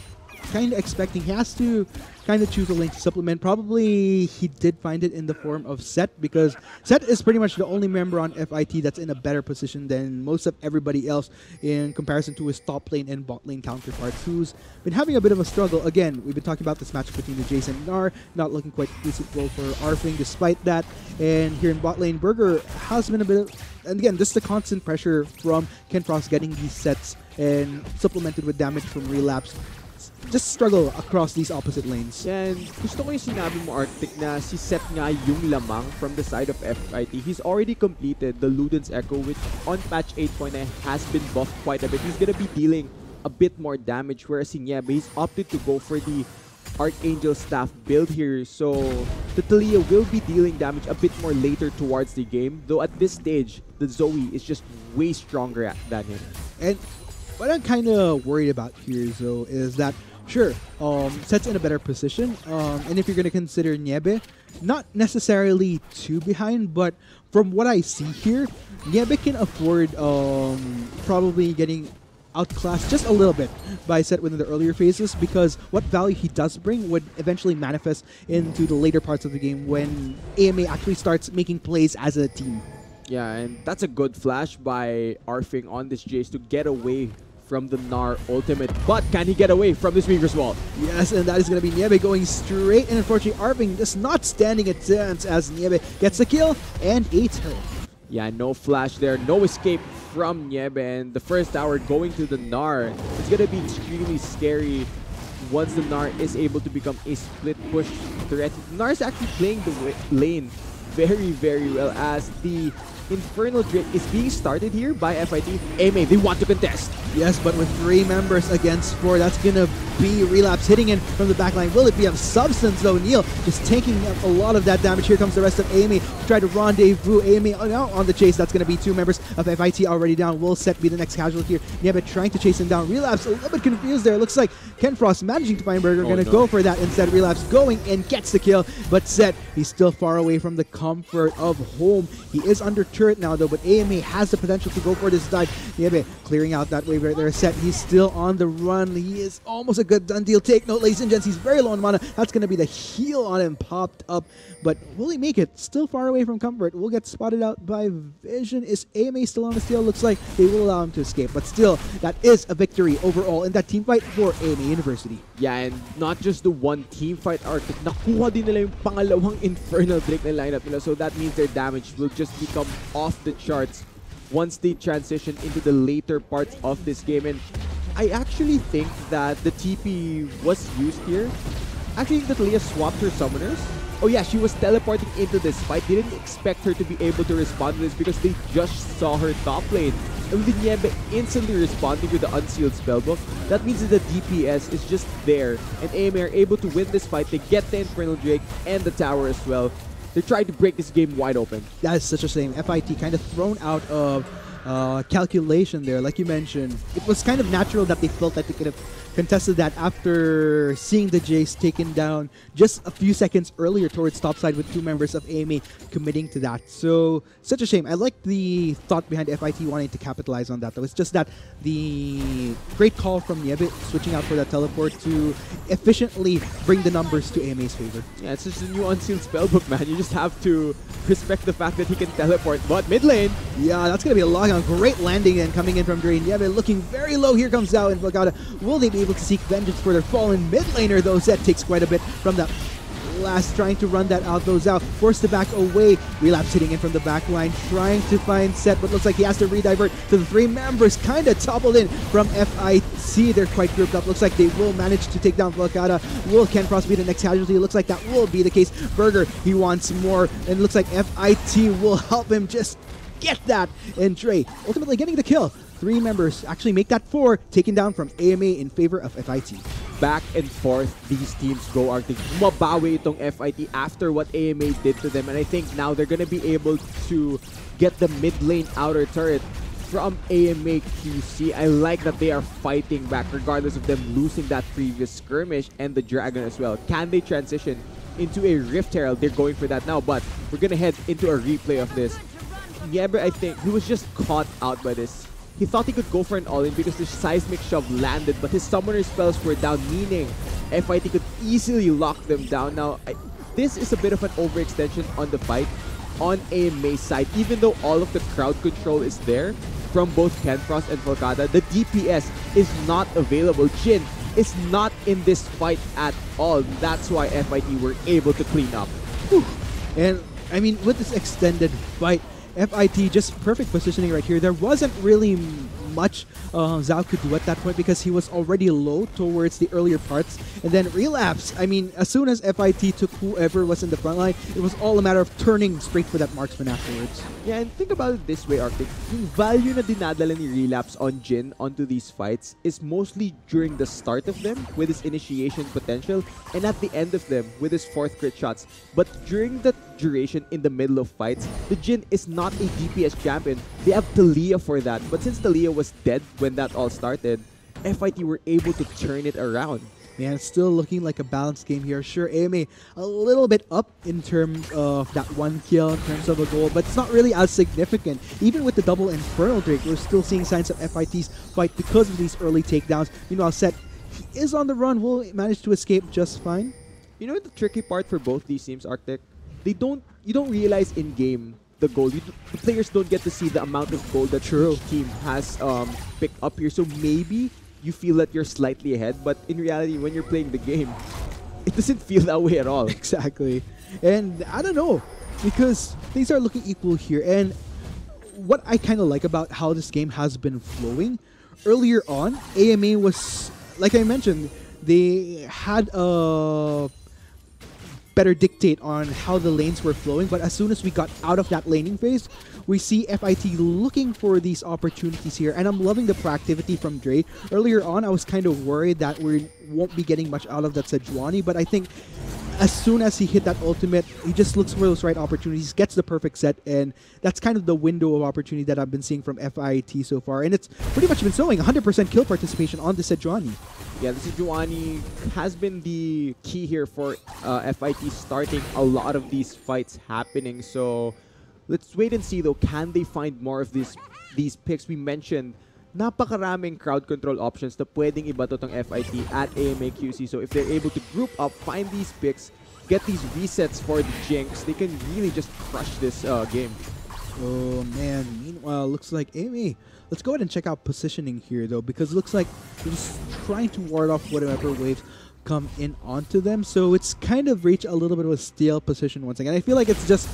S2: kind of expecting he has to kind of choose a lane to supplement. Probably he did find it in the form of Set, because Set is pretty much the only member on FIT that's in a better position than most of everybody else in comparison to his top lane and bot lane counterparts, who's been having a bit of a struggle. Again, we've been talking about this match between the Jason and Gnar, not looking quite feasible for Arfing despite that. And here in bot lane, Burger has been a bit of, and again, this is the constant pressure from Kenfrost getting these sets and supplemented with damage from Relapse. Just struggle across these opposite lanes.
S3: And gusto ko yung sinabi mo, Arctic, na si Seth nga yung lamang from the side of FIT. He's already completed the Luden's Echo, which on patch 8.9 has been buffed quite a bit. He's gonna be dealing a bit more damage, whereas in Niebe, he's opted to go for the Archangel Staff build here. So the Talia will be dealing damage a bit more later towards the game, though at this stage, the Zoe is just way stronger than him.
S2: And what I'm kind of worried about here, though, is that sure, Set's in a better position, and if you're going to consider Niebe, not necessarily too behind, but from what I see here, Niebe can afford probably getting outclassed just a little bit by Set within the earlier phases, because what value he does bring would eventually manifest into the later parts of the game when AMA actually starts making plays as a team.
S3: Yeah, and that's a good flash by Arfing on this Jace to get away from the Gnar ultimate. But can he get away from this Weaver's Wall?
S2: Yes, and that is going to be Niebe going straight, and unfortunately Arfing just not standing a chance as Niebe gets the kill and a turret.
S3: Yeah, no flash there, no escape from Niebe, and the first tower going to the Gnar. It's going to be extremely scary once the Gnar is able to become a split push threat. Gnar is actually playing the lane very, very well, as the Infernal Drake is being started here by FIT. AMA, they want to contest.
S2: Yes, but with 3 members against 4, that's gonna be Relapse hitting in from the backline. Will it be of substance though? Neil just taking a lot of that damage. Here comes the rest of AMA to try to rendezvous. AMA now on the chase. That's gonna be 2 members of FIT already down. Will Set be the next casualty here? Niebe trying to chase him down. Relapse a little bit confused there. Looks like Ken Frost managing to find Burger. Gonna go for that instead. Relapse going and gets the kill, but Set, he's still far away from the comfort of home. He is under turret now though, but AMA has the potential to go for this dive. Niebe clearing out that wave right there. Set, he's still on the run. He is almost a good done deal. Take note, ladies and gents, he's very low on mana. That's going to be the heal on him popped up, but will he make it? Still far away from comfort. Will get spotted out by Vision. Is AMA still on the steal? Looks like they will allow him to escape, but still, that is a victory overall in that team fight for AMA University.
S3: Yeah, and not just the one team fight, Arctic. Nakuha din nila yung pangalawang Infernal Drake na lineup nila, so that means their damage will just become off the charts once they transition into the later parts of this game. And I actually think that the TP was used here. I think that Leah swapped her summoners. Oh yeah, she was teleporting into this fight. They didn't expect her to be able to respond to this because they just saw her top lane. And with Niebe instantly responding to the Unsealed Spellbook, that means that the DPS is just there. And AMA are able to win this fight. They get the Infernal Drake and the tower as well. They're trying to break this game wide open.
S2: That is such a shame. FIT kind of thrown out of calculation there. Like you mentioned, it was kind of natural that they felt that they could have contested that after seeing the Jace taken down just a few seconds earlier towards topside with 2 members of AMA committing to that. So, such a shame. I like the thought behind FIT wanting to capitalize on that, though. It's just that the great call from Niebe switching out for that teleport to efficiently bring the numbers to AMA's favor.
S3: Yeah, it's just a new Unsealed Spellbook, man. You just have to respect the fact that he can teleport. But mid lane,
S2: yeah, that's going to be a lock-on. Great landing and coming in from Drain. Niebe looking very low. Here comes Zhao and Vagata. Will they be able to seek vengeance for their fallen mid laner, though? Zed takes quite a bit from that last, trying to run that out, though. Zhao forced to back away. Relapse hitting in from the back line, trying to find Set, but looks like he has to redivert to the 3 members. Kind of toppled in from FIT. They're quite grouped up. Looks like they will manage to take down Volcada. Will Ken Frost be the next casualty? Looks like that will be the case. Burger, he wants more, and looks like FIT will help him just get that. And Dre ultimately getting the kill. 3 members actually make that 4, taken down from AMA in favor of FIT.
S3: Back and forth these teams go, Arctic. Mabawi itong FIT after what AMA did to them, and I think now they're gonna be able to get the mid lane outer turret from AMA QC. I like that they are fighting back regardless of them losing that previous skirmish and the dragon as well. Can they transition into a Rift Herald? They're going for that now, but we're gonna head into a replay of this. Niebe, I think, he was just caught out by this. He thought he could go for an all-in because the seismic shove landed, but his summoner spells were down, meaning FIT could easily lock them down. Now, this is a bit of an overextension on the fight on AMA's side. Even though all of the crowd control is there from both Ken Frost and Volcada, the DPS is not available. Jhin is not in this fight at all. That's why FIT were able to clean up.
S2: Whew. And, I mean, with this extended fight, FIT just perfect positioning right here. There wasn't really much Zhao could do at that point because he was already low towards the earlier parts. And then Relapse, I mean, as soon as FIT took whoever was in the front line, it was all a matter of turning straight for that marksman afterwards.
S3: Yeah, and think about it this way, Arctic. Yung value na dinadala ni Relapse on Jhin onto these fights is mostly during the start of them with his initiation potential and at the end of them with his 4th crit shots. But during the duration in the middle of fights, the Jhin is not a DPS champion. They have Talia for that. But since Talia was dead when that all started, FIT were able to turn it around.
S2: Man, it's still looking like a balanced game here. Sure, AMA a little bit up in terms of that 1 kill, in terms of a goal, but it's not really as significant. Even with the double Infernal Drake, we're still seeing signs of FIT's fight because of these early takedowns. Meanwhile, Set, he is on the run, will manage to escape just fine.
S3: You know what the tricky part for both these teams, Arctic? You don't realize in game the goal. The players don't get to see the amount of goal that each team has picked up here. So maybe you feel that you're slightly ahead, but in reality, when you're playing the game, it doesn't feel that way at all.
S2: Exactly. And I don't know, because things are looking equal here. And what I kind of like about how this game has been flowing, earlier on, AMA was, like I mentioned, they had a better dictate on how the lanes were flowing. But as soon as we got out of that laning phase, we see FIT looking for these opportunities here. And I'm loving the proactivity from Dre. Earlier on, I was kind of worried that we won't be getting much out of that Sejuani, but I think as soon as he hit that ultimate, he just looks for those right opportunities, gets the perfect set, and that's kind of the window of opportunity that I've been seeing from FIT so far. And it's pretty much been showing 100% kill participation on the Sejuani.
S3: Yeah, the Sejuani has been the key here for FIT starting a lot of these fights happening. So let's wait and see though, can they find more of these picks? We mentioned napakaraming crowd control options na pwedeng ibato tong FIT at AMA QC. So if they're able to group up, find these picks, get these resets for the Jinx, they can really just crush this game.
S2: Oh man, meanwhile, looks like AMA. Let's go ahead and check out positioning here though, because it looks like they're just trying to ward off whatever waves come in onto them. So it's kind of reached a little bit of a stale position once again. I feel like it's just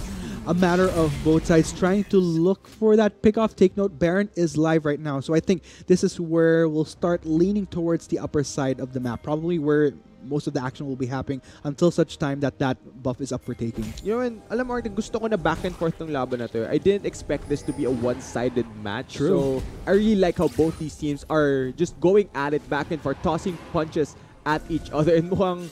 S2: a matter of both sides trying to look for that pick-off. Take note, Baron is live right now. So I think this is where we'll start leaning towards the upper side of the map. Probably where most of the action will be happening until such time that that buff is up for taking.
S3: You know, and alam mo, Martin, gusto ko na back and forth ng laban na to. I didn't expect this to be a one-sided match.
S2: True.
S3: So I really like how both these teams are just going at it back and forth, tossing punches at each other. And mukhang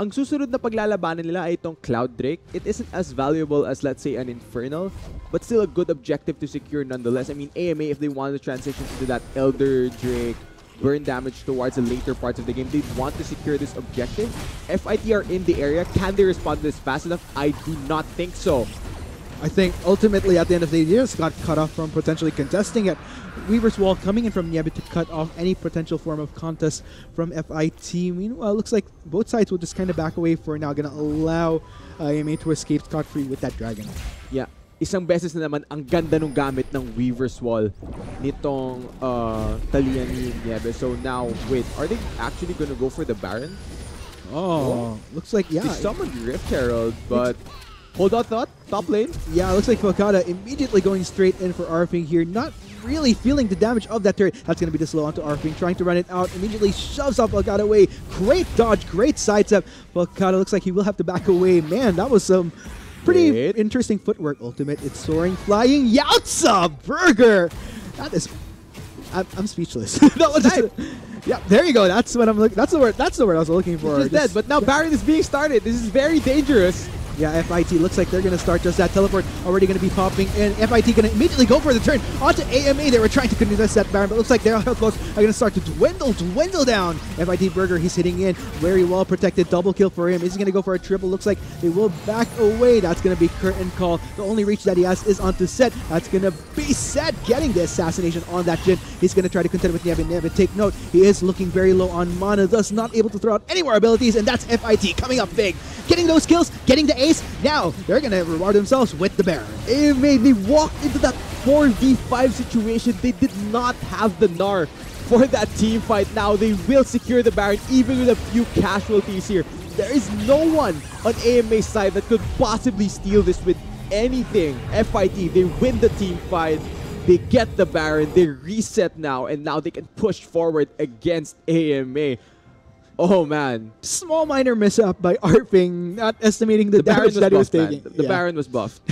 S3: ang susunod na paglalabanan nila ay itong Cloud Drake. It isn't as valuable as, let's say, an Infernal, but still a good objective to secure nonetheless. I mean, AMA, if they wanted to transition to that Elder Drake, burn damage towards the later parts of the game, they want to secure this objective. FIT are in the area. Can they respond to this fast enough? I do not think so.
S2: I think ultimately at the end of the day, just got cut off from potentially contesting it. Weaver's Wall coming in from Niebe to cut off any potential form of contest from FIT. Meanwhile, it looks like both sides will just kind of back away for now. Gonna allow AMA to escape scot-free with that dragon.
S3: Yeah. Isang beses na naman ang ganda nung gamit ng Weaver's Wall nitong Talian ni Niebe. So now, wait, are they actually gonna go for the Baron?
S2: Oh, looks like, yeah.
S3: They summoned Rift Herald, but hold on thought, top lane.
S2: Yeah, it looks like Falcata immediately going straight in for Arfing here. Not really feeling the damage of that turret. That's going to be the slow onto Arfing. Trying to run it out. Immediately shoves off Falcata away. Great dodge. Great sidestep. Falcata looks like he will have to back away. Man, that was some pretty interesting footwork. Ultimate. It's soaring. Flying. Yautza Burger. That is... I'm speechless. That was just... Yeah, there you go. That's what I'm looking... That's the word I was looking for.
S3: He's dead, but now Baron is being started. This is very dangerous.
S2: Yeah, FIT looks like they're going to start just that. Teleport already going to be popping in. FIT going to immediately go for the turn onto AMA. They were trying to contest that Baron, but looks like their health close are going to start to dwindle down. FIT Burger, he's hitting in. Very well protected. Double kill for him. Is he going to go for a triple? Looks like they will back away. That's going to be curtain call. The only reach that he has is onto Set. That's going to be Set getting the assassination on that Jhin. He's going to try to contend with Niebe. Niebe, take note, he is looking very low on mana, thus not able to throw out any more abilities, and that's FIT coming up big. Getting those kills, getting the ace. Now, they're going to reward themselves with the Baron.
S3: AMA, they walked into that 4v5 situation. They did not have the Gnar for that team fight. Now, they will secure the Baron, even with a few casualties here. There is no one on AMA's side that could possibly steal this with anything. FIT, they win the team fight. They get the Baron. They reset now, and now they can push forward against AMA. Oh man.
S2: Small minor mishap by Arfing, not estimating the damage that he was taking.
S3: The Baron was buffed.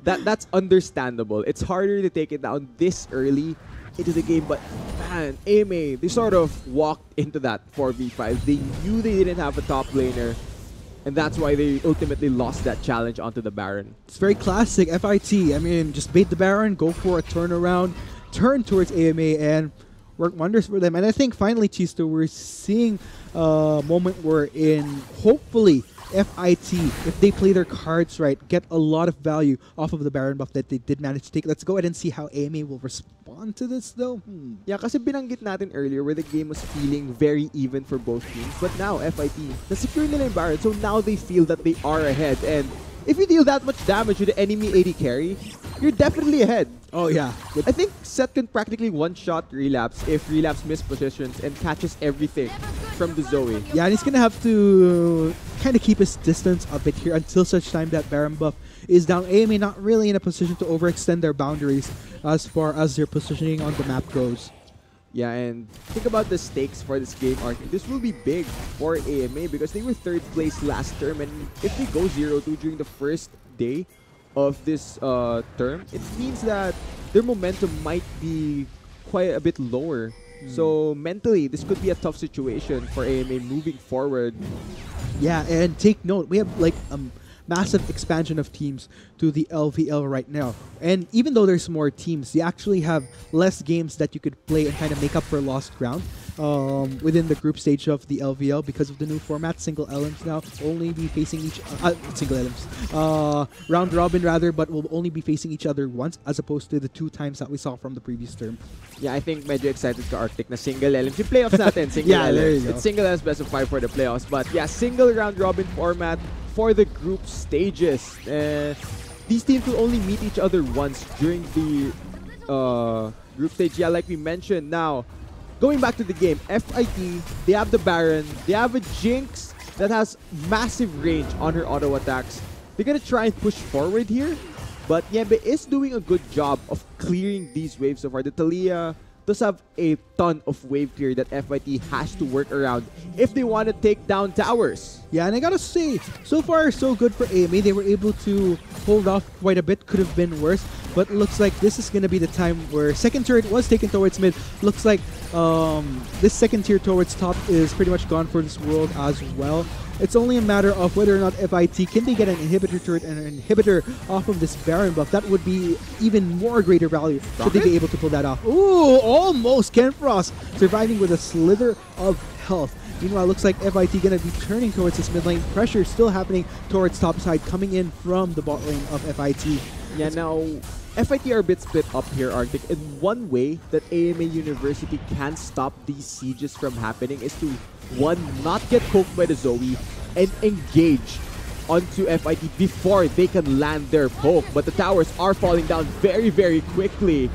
S3: That's understandable. It's harder to take it down this early into the game, but man, AMA, they sort of walked into that 4v5. They knew they didn't have a top laner, and that's why they ultimately lost that challenge onto the Baron.
S2: It's very classic FIT. I mean, just bait the Baron, go for a turnaround, turn towards AMA, and work wonders for them. And I think finally, Chisto, we're seeing a moment wherein hopefully FIT, if they play their cards right, get a lot of value off of the Baron buff that they did manage to take. Let's go ahead and see how AMA will respond to this though.
S3: Yeah, kasi binanggit natin earlier where the game was feeling very even for both teams. But now, FIT, na-secure nila yung Baron, so now they feel that they are ahead. And if you deal that much damage with the enemy AD carry, you're definitely ahead.
S2: Oh yeah.
S3: I think Seth can practically one-shot Relapse if Relapse mispositions and catches everything from the Zoe.
S2: Yeah, and he's going to have to kind of keep his distance a bit here until such time that Baron buff is down. AMA not really in a position to overextend their boundaries as far as their positioning on the map goes.
S3: Yeah, and think about the stakes for this game, Arctic. This will be big for AMA because they were third place last term, and if they go 0-2 during the first day of this term, it means that their momentum might be quite a bit lower. So mentally, this could be a tough situation for AMA moving forward.
S2: Yeah, and take note, we have like a massive expansion of teams to the LVL right now. And even though there's more teams, you actually have less games that you could play and kind of make up for lost ground within the group stage of the LVL because of the new format. Single LMs now only be facing each single LMs. Round robin rather, but will only be facing each other once as opposed to the 2 times that we saw from the previous term.
S3: Yeah, I think medyo excited ka Arctic na single LMs. Yung playoffs natin, single
S2: Yeah,
S3: LMs.
S2: there you go.
S3: It's single LMs best of 5 for the playoffs. But yeah, single round robin format for the group stages. These teams will only meet each other once during the group stage. Yeah, like we mentioned. Now, going back to the game, FIT, they have the Baron. They have a Jinx that has massive range on her auto attacks. They're gonna try and push forward here. But Niebe is doing a good job of clearing these waves so far. The Talia does have a ton of wave clear that FIT has to work around if they want to take down towers.
S2: Yeah, and I gotta say, so far so good for AMA. They were able to hold off quite a bit. Could have been worse, but looks like this is gonna be the time where second turret was taken towards mid. Looks like this second tier towards top is pretty much gone for this world as well. It's only a matter of whether or not FIT can they get an inhibitor turret and an inhibitor off of this Baron buff. That would be even more greater value should they be able to pull that off. Ooh, almost Kenfrost surviving with a slither of health. Meanwhile, looks like FIT gonna be turning towards this mid lane. Pressure still happening towards top side, coming in from the bot lane of FIT.
S3: Yeah, now FIT are a bit split up here, Arctic. And one way that AMA University can stop these sieges from happening is to, one, not get poked by the Zoe and engage onto FIT before they can land their poke. But the towers are falling down very, very quickly.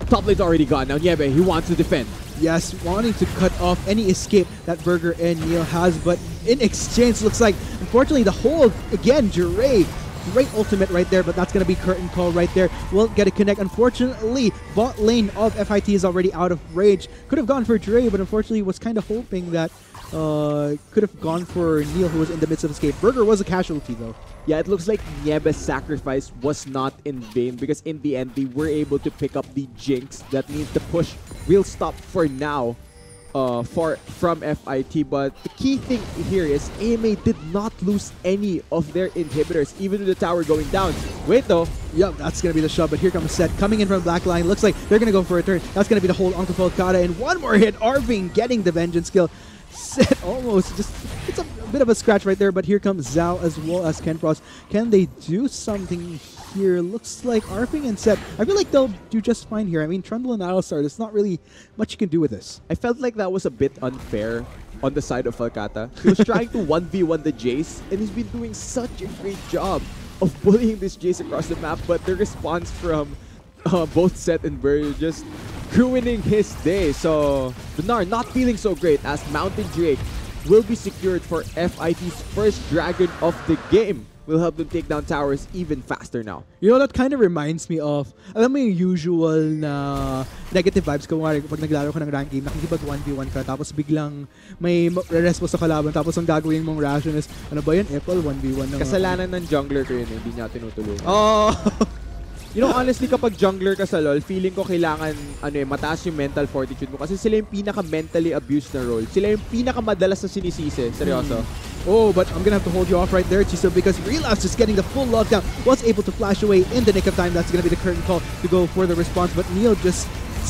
S3: Top lane's already gone. Now Niebe, he wants to defend.
S2: Yes, wanting to cut off any escape that Burger and Neil has, but in exchange, looks like, unfortunately, the hold, again, Jure. Great ultimate right there, but that's going to be curtain call right there. Won't get a connect. Unfortunately, bot lane of FIT is already out of range. Could have gone for Dre, but unfortunately was kind of hoping that could have gone for Neil, who was in the midst of escape. Burger was a casualty, though.
S3: Yeah, it looks like Niebe's sacrifice was not in vain because in the end, they were able to pick up the Jinx. That means the push will stop for now from FIT. But the key thing here is AMA did not lose any of their inhibitors, even with the tower going down. Wait though.
S2: Yep, that's going to be the shove, but here comes Set coming in from Black Line. Looks like they're going to go for a turn. That's going to be the hold Uncle Falcata, and one more hit. Arving getting the vengeance kill. Set almost just, it's a bit of a scratch right there, but here comes Zhao as well as Kenfrost. Can they do something here? Looks like Arping and Set, I feel like they'll do just fine here. I mean, Trundle and Alistar, there's not really much you can do with this.
S3: I felt like that was a bit unfair on the side of Falcata. He was trying to 1v1 the Jace, and he's been doing such a great job of bullying this Jace across the map, but the response from both Set and Burr just ruining his day. So Benar not feeling so great as Mountain Drake will be secured for FIT's first dragon of the game. Will help them take down towers even faster now.
S2: You know, that kind of reminds me of, alam mo yung usual na negative vibes ko pag naglaro ka ng rank game, nakikipag 1v1 ka, tapos biglang may response sa kalaban, tapos ang gagawin mong ration is, ano ba yun, Apple, 1v1 na.
S3: Kasalanan ng jungler ko yun, hindi niya tinutulungan.
S2: Oh!
S3: You know, honestly, kapag jungler ka sa LoL, feeling ko kailangan mataas yung mental fortitude mo kasi sila yung pinaka-mentally abused na role. Sila yung pinaka-madalas na sinisisi. Seryoso.
S2: Oh, but I'm gonna have to hold you off right there, Chiso, because Relapse is getting the full lockdown. Was able to flash away in the nick of time. That's gonna be the curtain call to go for the response, but Neil just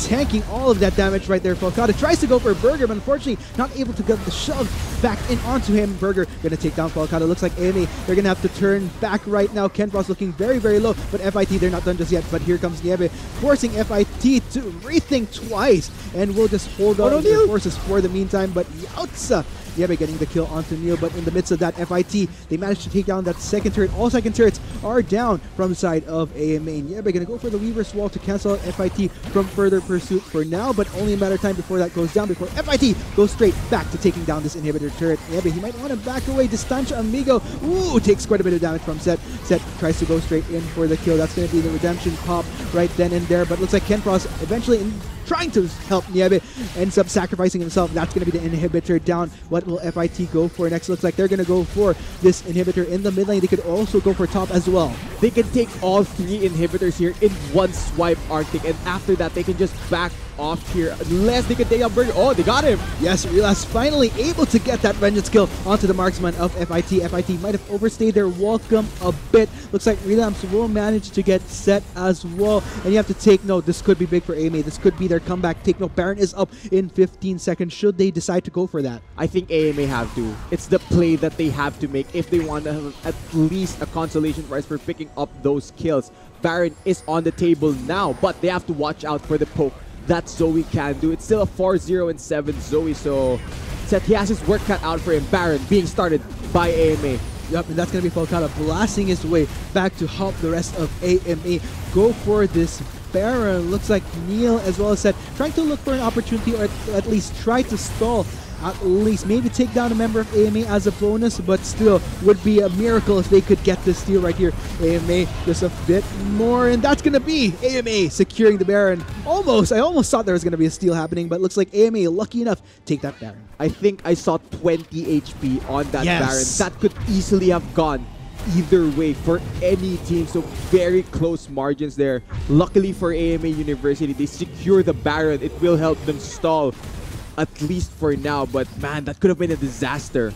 S2: tanking all of that damage right there. Falcata tries to go for Burger, but unfortunately not able to get the shove back in onto him. Burger gonna take down Falcata. Looks like AMA, they're gonna have to turn back right now. Kenfrost looking very, very low, but FIT, they're not done just yet. But here comes Niebe, forcing FIT to rethink twice, and we'll just hold on to their forces for the meantime. But Yautza, Niebe getting the kill onto Neil, but in the midst of that, FIT, they managed to take down that second turret. All second turrets are down from the side of AMA. Niebe gonna go for the Weaver's Wall to cancel out FIT from further pursuit for now, but only a matter of time before that goes down, before FIT goes straight back to taking down this inhibitor turret. Niebe, he might want to back away. Distancia Amigo, ooh, takes quite a bit of damage from Set. Set tries to go straight in for the kill. That's gonna be the redemption pop right then and there, but looks like Kenfrost eventually trying to help Nieve. Ends up sacrificing himself. That's going to be the inhibitor down. What will FIT go for next? Looks like they're going to go for this inhibitor in the mid lane. They could also go for top as well.
S3: They can take all 3 inhibitors here in one swipe, Arctic, and after that they can just back off here unless they can take out Burger. Oh, they got him!
S2: Yes, Relas finally able to get that vengeance kill onto the marksman of FIT. FIT might have overstayed their welcome a bit. Looks like Relapse will manage to get set as well. And you have to take note, this could be big for AMA. This could be their comeback. Take note, Baron is up in 15 seconds. Should they decide to go for that?
S3: I think AMA have to. It's the play that they have to make if they want to have at least a consolation prize for picking up those kills. Baron is on the table now, but they have to watch out for the poke that Zoe can do. It's still a 4-0-7 Zoe, so Seth, he has his work cut out for him. Baron being started by AMA.
S2: Yep, and that's going to be Falcata blasting his way back to help the rest of AMA go for this Baron. Looks like Neil, as well as Seth, trying to look for an opportunity, or at least try to stall. At least maybe take down a member of AMA as a bonus, but still would be a miracle if they could get this steal right here. AMA just a bit more, and that's gonna be AMA securing the Baron. I almost thought there was gonna be a steal happening, but looks like AMA lucky enough take that Baron.
S3: I think I saw 20 HP on that Baron. That could easily have gone either way for any team, so very close margins there. Luckily for AMA University, they secure the Baron. It will help them stall, at least for now, but man, that could have been a disaster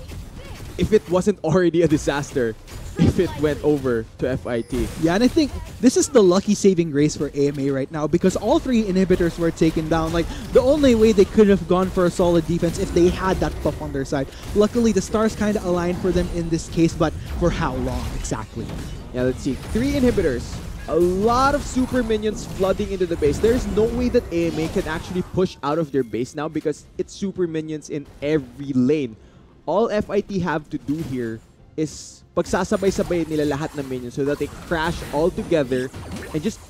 S3: if it wasn't already a disaster if it went over to FIT.
S2: Yeah, and I think this is the lucky saving grace for AMA right now, because all 3 inhibitors were taken down. Like, the only way they could have gone for a solid defense if they had that buff on their side. Luckily, the stars kind of aligned for them in this case, but for how long exactly?
S3: Yeah, let's see. 3 inhibitors. A lot of super minions flooding into the base. There's no way that AMA can actually push out of their base now because it's super minions in every lane. All FIT have to do here is pagsasabay-sabay nila lahat ng minions so that they crash all together and just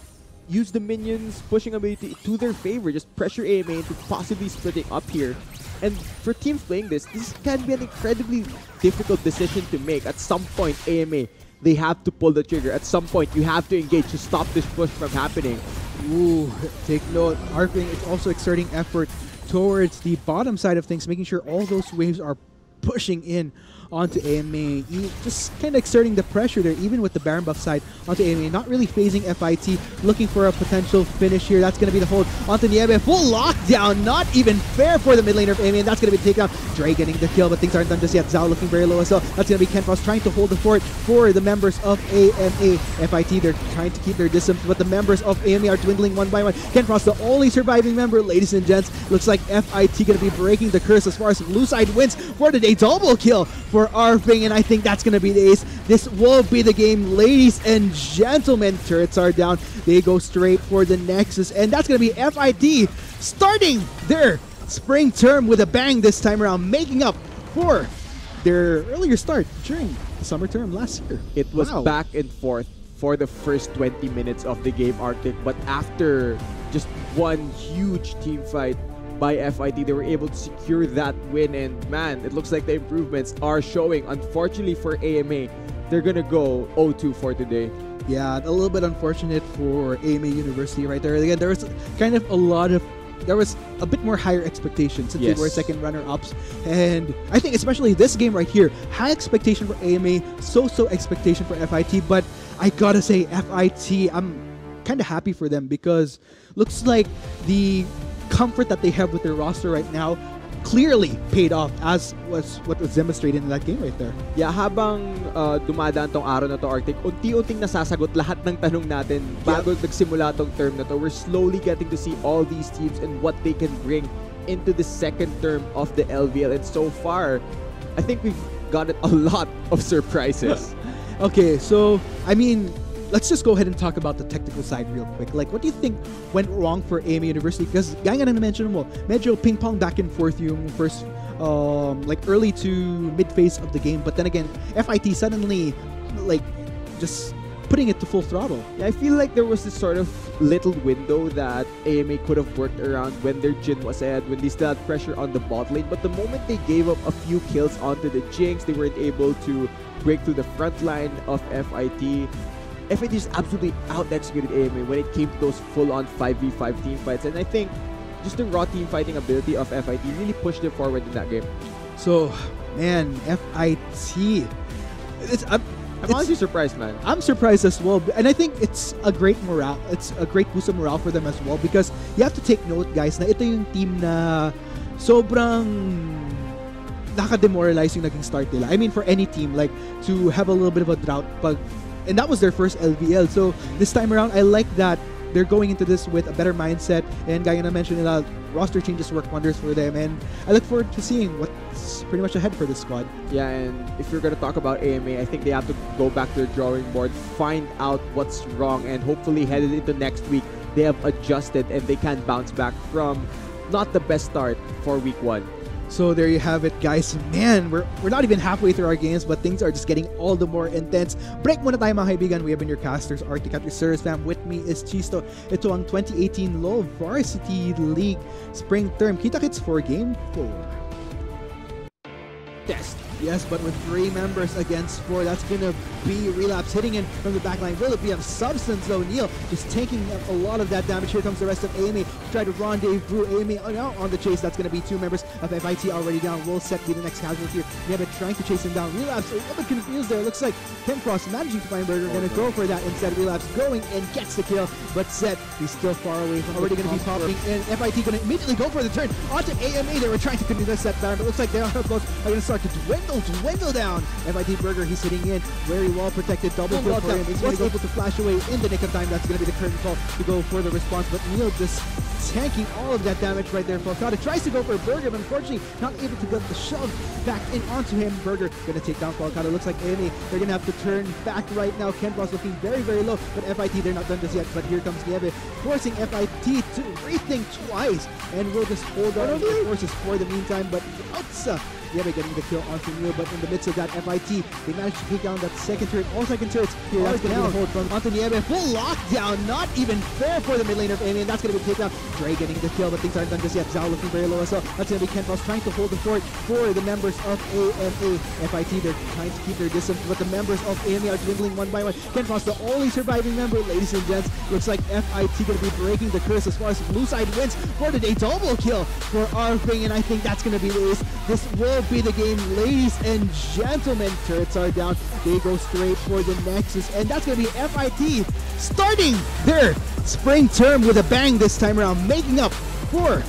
S3: use the minions pushing ability to their favor. Just pressure AMA into possibly splitting up here. And for teams playing this can be an incredibly difficult decision to make. At some point, AMA, they have to pull the trigger. At some point, you have to engage to stop this push from happening.
S2: Ooh, take note. Arping is also exerting effort towards the bottom side of things, making sure all those waves are pushing in onto AMA. Just kind of exerting the pressure there, even with the Baron buff side onto AMA. Not really phasing FIT, looking for a potential finish here. That's going to be the hold onto Nieve. Full lockdown, not even fair for the mid laner of AMA, and that's going to be the takedown. Dre getting the kill, but things aren't done just yet. Zhao looking very low as well. That's going to be Kenfrost trying to hold the fort for the members of AMA. FIT, they're trying to keep their distance, but the members of AMA are dwindling one by one. Kenfrost, the only surviving member, ladies and gents. Looks like FIT going to be breaking the curse as far as blue side wins for the day. Double kill for Arping, and I think that's going to be the ace. This will be the game, ladies and gentlemen. Turrets are down. They go straight for the Nexus, and that's going to be FIT starting their spring term with a bang this time around, making up for their earlier start during the summer term last year.
S3: It was back and forth for the first 20 minutes of the game, Arctic, but after just one huge team fight by FIT, they were able to secure that win, and man, it looks like the improvements are showing. Unfortunately for AMA, they're gonna go 0-2 for today.
S2: Yeah, a little bit unfortunate for AMA University right there. Again, there was kind of there was a bit more higher expectations since they were second runner-ups, and I think especially this game right here, high expectation for AMA, so-so expectation for FIT, but I gotta say FIT, I'm kind of happy for them because looks like the comfort that they have with their roster right now clearly paid off, as was what was demonstrated in that game right there.
S3: Yeah, habang dumadaan tong araw na to, Arctic, unti-unting nasasagot lahat ng tanong natin bago nagsimula tong term na to. We're slowly getting to see all these teams and what they can bring into the second term of the LVL, and so far, I think we've gotten a lot of surprises.
S2: Okay, so, I mean, let's just go ahead and talk about the technical side real quick. Like, what do you think went wrong for AMA University? Because gaya nga na mention mo, medyo ping-pong back and forth yung first, like, early to mid-phase of the game. But then again, FIT suddenly, like, just putting it to full throttle.
S3: Yeah, I feel like there was this sort of little window that AMA could have worked around when their Jhin was ahead, when they still had pressure on the bot lane. But the moment they gave up a few kills onto the Jinx, they weren't able to break through the front line of FIT. FIT just absolutely out-executed AMA when it came to those full-on 5v5 team fights. And I think just the raw team fighting ability of FIT really pushed them forward in that game.
S2: So, man, FIT.
S3: I'm honestly surprised, man.
S2: I'm surprised as well, and I think it's a great morale. It's a great boost of morale for them as well, because you have to take note, guys, na ito yung team na sobrang naka-demoralize yung naging start nila. I mean, for any team, like, to have a little bit of a drought, and that was their first LVL. So this time around, I like that they're going into this with a better mindset, and gaya na mention nila, roster changes work wonders for them, and I look forward to seeing what's pretty much ahead for this squad.
S3: Yeah, and if you're gonna talk about AMA, I think they have to go back to the drawing board, find out what's wrong, and hopefully headed into next week, they have adjusted and they can bounce back from not the best start for week 1.
S2: So there you have it, guys. Man, we're not even halfway through our games, but things are just getting all the more intense. Break muna tayo, mga kaibigan. We have been your casters, Arctic at your service fam. With me is Chisto. Ito ang 2018 LoL Varsity League Spring Term. Kita-kits for Game 4. Test. Yes, but with 3 members against 4, that's gonna be Relapse hitting in from the backline. Will it be of substance though? Neil just taking up a lot of that damage. Here comes the rest of AMA to try to rendezvous. AMA now on the chase. That's gonna be 2 members of FIT already down. Will Set be the next casualty here. Yeah, but trying to chase him down. Relapse a little bit confused there. Looks like Cross managing to find Burger. Gonna go for that instead. Relapse going and gets the kill, but Set, he's still far away from already gonna be popping in. FIT gonna immediately go for the turn onto AMA. They were trying to contest that Baron, but looks like they're close. Are gonna start to dwindle down. FIT Burger, he's sitting in very well protected. Double kill for him. He's going to be able to flash away in the nick of time. That's going to be the curtain call to go for the response. But Neil just tanking all of that damage right there. Falcata tries to go for Burger, but unfortunately not able to get the shove back in onto him. Burger going to take down Falcata. Looks like AMA, they're going to have to turn back right now. Kenbro's looking very, very low, but FIT, they're not done just yet. But here comes Nieve, forcing FIT to rethink twice, and we'll just hold on to the forces for the meantime. But Outsa, Nieve getting the kill onto Neil, but in the midst of that, FIT, they managed to take down that second turret. All second turrets here. That's going to be the hold from onto Nieve. Full lockdown, not even fair for the mid laner of AMA, and that's going to be taken down. Dre getting the kill, but things aren't done just yet. Zhao looking very low as well. That's going to be Kenbros trying to hold the fort for the members of AMA. FIT, they're trying to keep their distance, but the members of AMA are dwindling one by one. Kenbros, the only surviving member, ladies and gents. Looks like FIT going to be breaking the curse as far as blue side wins for today. Double kill for Arfing, and I think that's going to be the ace. This will be the game, ladies and gentlemen. Turrets are down. They go straight for the Nexus, and that's going to be FIT starting their spring term with a bang this time around, making up for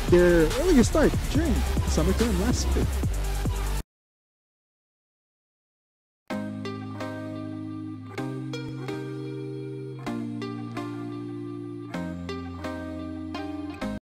S2: their earlier start during the summer term last year.